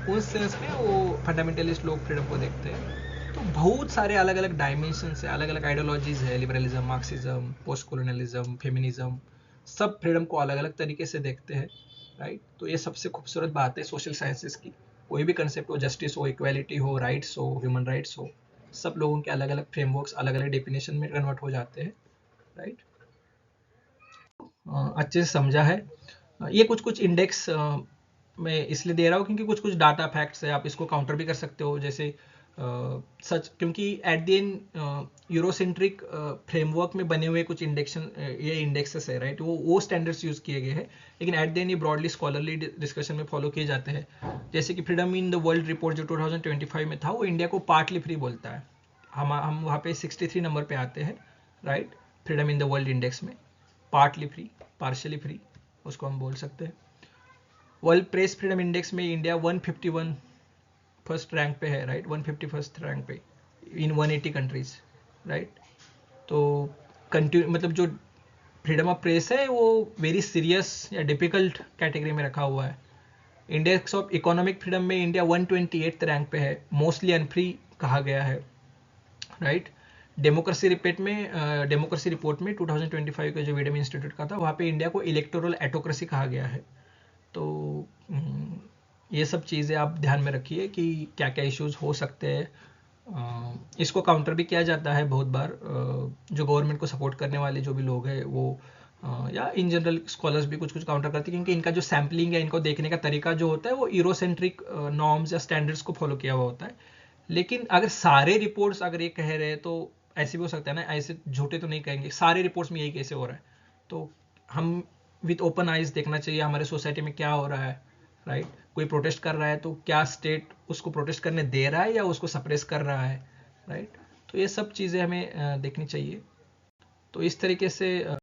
A: उस सेंस में वो फंडामेंटलिस्ट लोग फ्रीडम को देखते हैं। तो बहुत सारे अलग अलग डायमेंशन है, अलग अलग आइडियोलॉजीज है, liberalism, Marxism, post colonialism, feminism, सब फ्रीडम को अलग अलग तरीके से देखते हैं, राइट। तो ये सबसे खूबसूरत बात है सोशल साइंसेस की। कोई भी कंसेप्ट हो, जस्टिस हो, इक्वालिटी हो, राइट्स हो, ह्यूमन राइट्स हो, सब लोगों के अलग अलग फ्रेमवर्क्स अलग अलग डेफिनेशन में कन्वर्ट हो जाते हैं, राइट। अच्छे से समझा है। ये कुछ कुछ इंडेक्स मैं इसलिए दे रहा हूँ क्योंकि कुछ कुछ डाटा फैक्ट्स है, आप इसको काउंटर भी कर सकते हो, जैसे सच, क्योंकि at the and Eurocentric framework में बने हुए कुछ इंडेक्शन, ये इंडेक्सेस है, राइट, वो स्टैंडर्ड्स यूज किए गए हैं, लेकिन एट द एंड ये ब्रॉडली स्कॉलरली डिस्कशन में फॉलो किए जाते हैं। जैसे कि freedom in the world report जो 2025 में था, वो इंडिया को पार्टली फ्री बोलता है। हम वहाँ पे 63 नंबर पे आते हैं, right, freedom in the world index में। पार्टली फ्री, पार्शियली फ्री, उसको हम बोल सकते हैं। वर्ल्ड प्रेस फ्रीडम इंडेक्स में इंडिया 151 फर्स्ट रैंक पे है, राइट, 151st रैंक पे इन 180 कंट्रीज, राइट। तो मतलब जो फ्रीडम ऑफ प्रेस है वो वेरी सीरियस या डिफिकल्ट कैटेगरी में रखा हुआ है। इंडेक्स ऑफ इकोनॉमिक फ्रीडम में इंडिया 128th रैंक पे है, मोस्टली अनफ्री कहा गया है, राइट। डेमोक्रेसी रिपोर्ट में 2025 का जो विडम इंस्टीट्यूट का था, वहाँ पे इंडिया को इलेक्टोरल एटोक्रेसी कहा गया है। तो ये सब चीज़ें आप ध्यान में रखिए कि क्या क्या इश्यूज हो सकते हैं। इसको काउंटर भी किया जाता है बहुत बार, जो गवर्नमेंट को सपोर्ट करने वाले जो भी लोग हैं वो या इन जनरल स्कॉलर्स भी कुछ कुछ काउंटर करते हैं, क्योंकि इनका जो सैम्पलिंग है, इनको देखने का तरीका जो होता है वो यूरोसेंट्रिक नॉर्म्स या स्टैंडर्ड्स को फॉलो किया हुआ होता है। लेकिन अगर सारे रिपोर्ट्स अगर ये कह रहे हैं तो ऐसे भी हो सकता है ना, ऐसे झूठे तो नहीं कहेंगे सारे रिपोर्ट्स में यही कैसे हो रहा है। तो हम विथ ओपन आइज देखना चाहिए हमारे सोसाइटी में क्या हो रहा है, राइट। कोई प्रोटेस्ट कर रहा है तो क्या स्टेट उसको प्रोटेस्ट करने दे रहा है या उसको सप्रेस कर रहा है, राइट। तो ये सब चीज़ें हमें देखनी चाहिए। तो इस तरीके से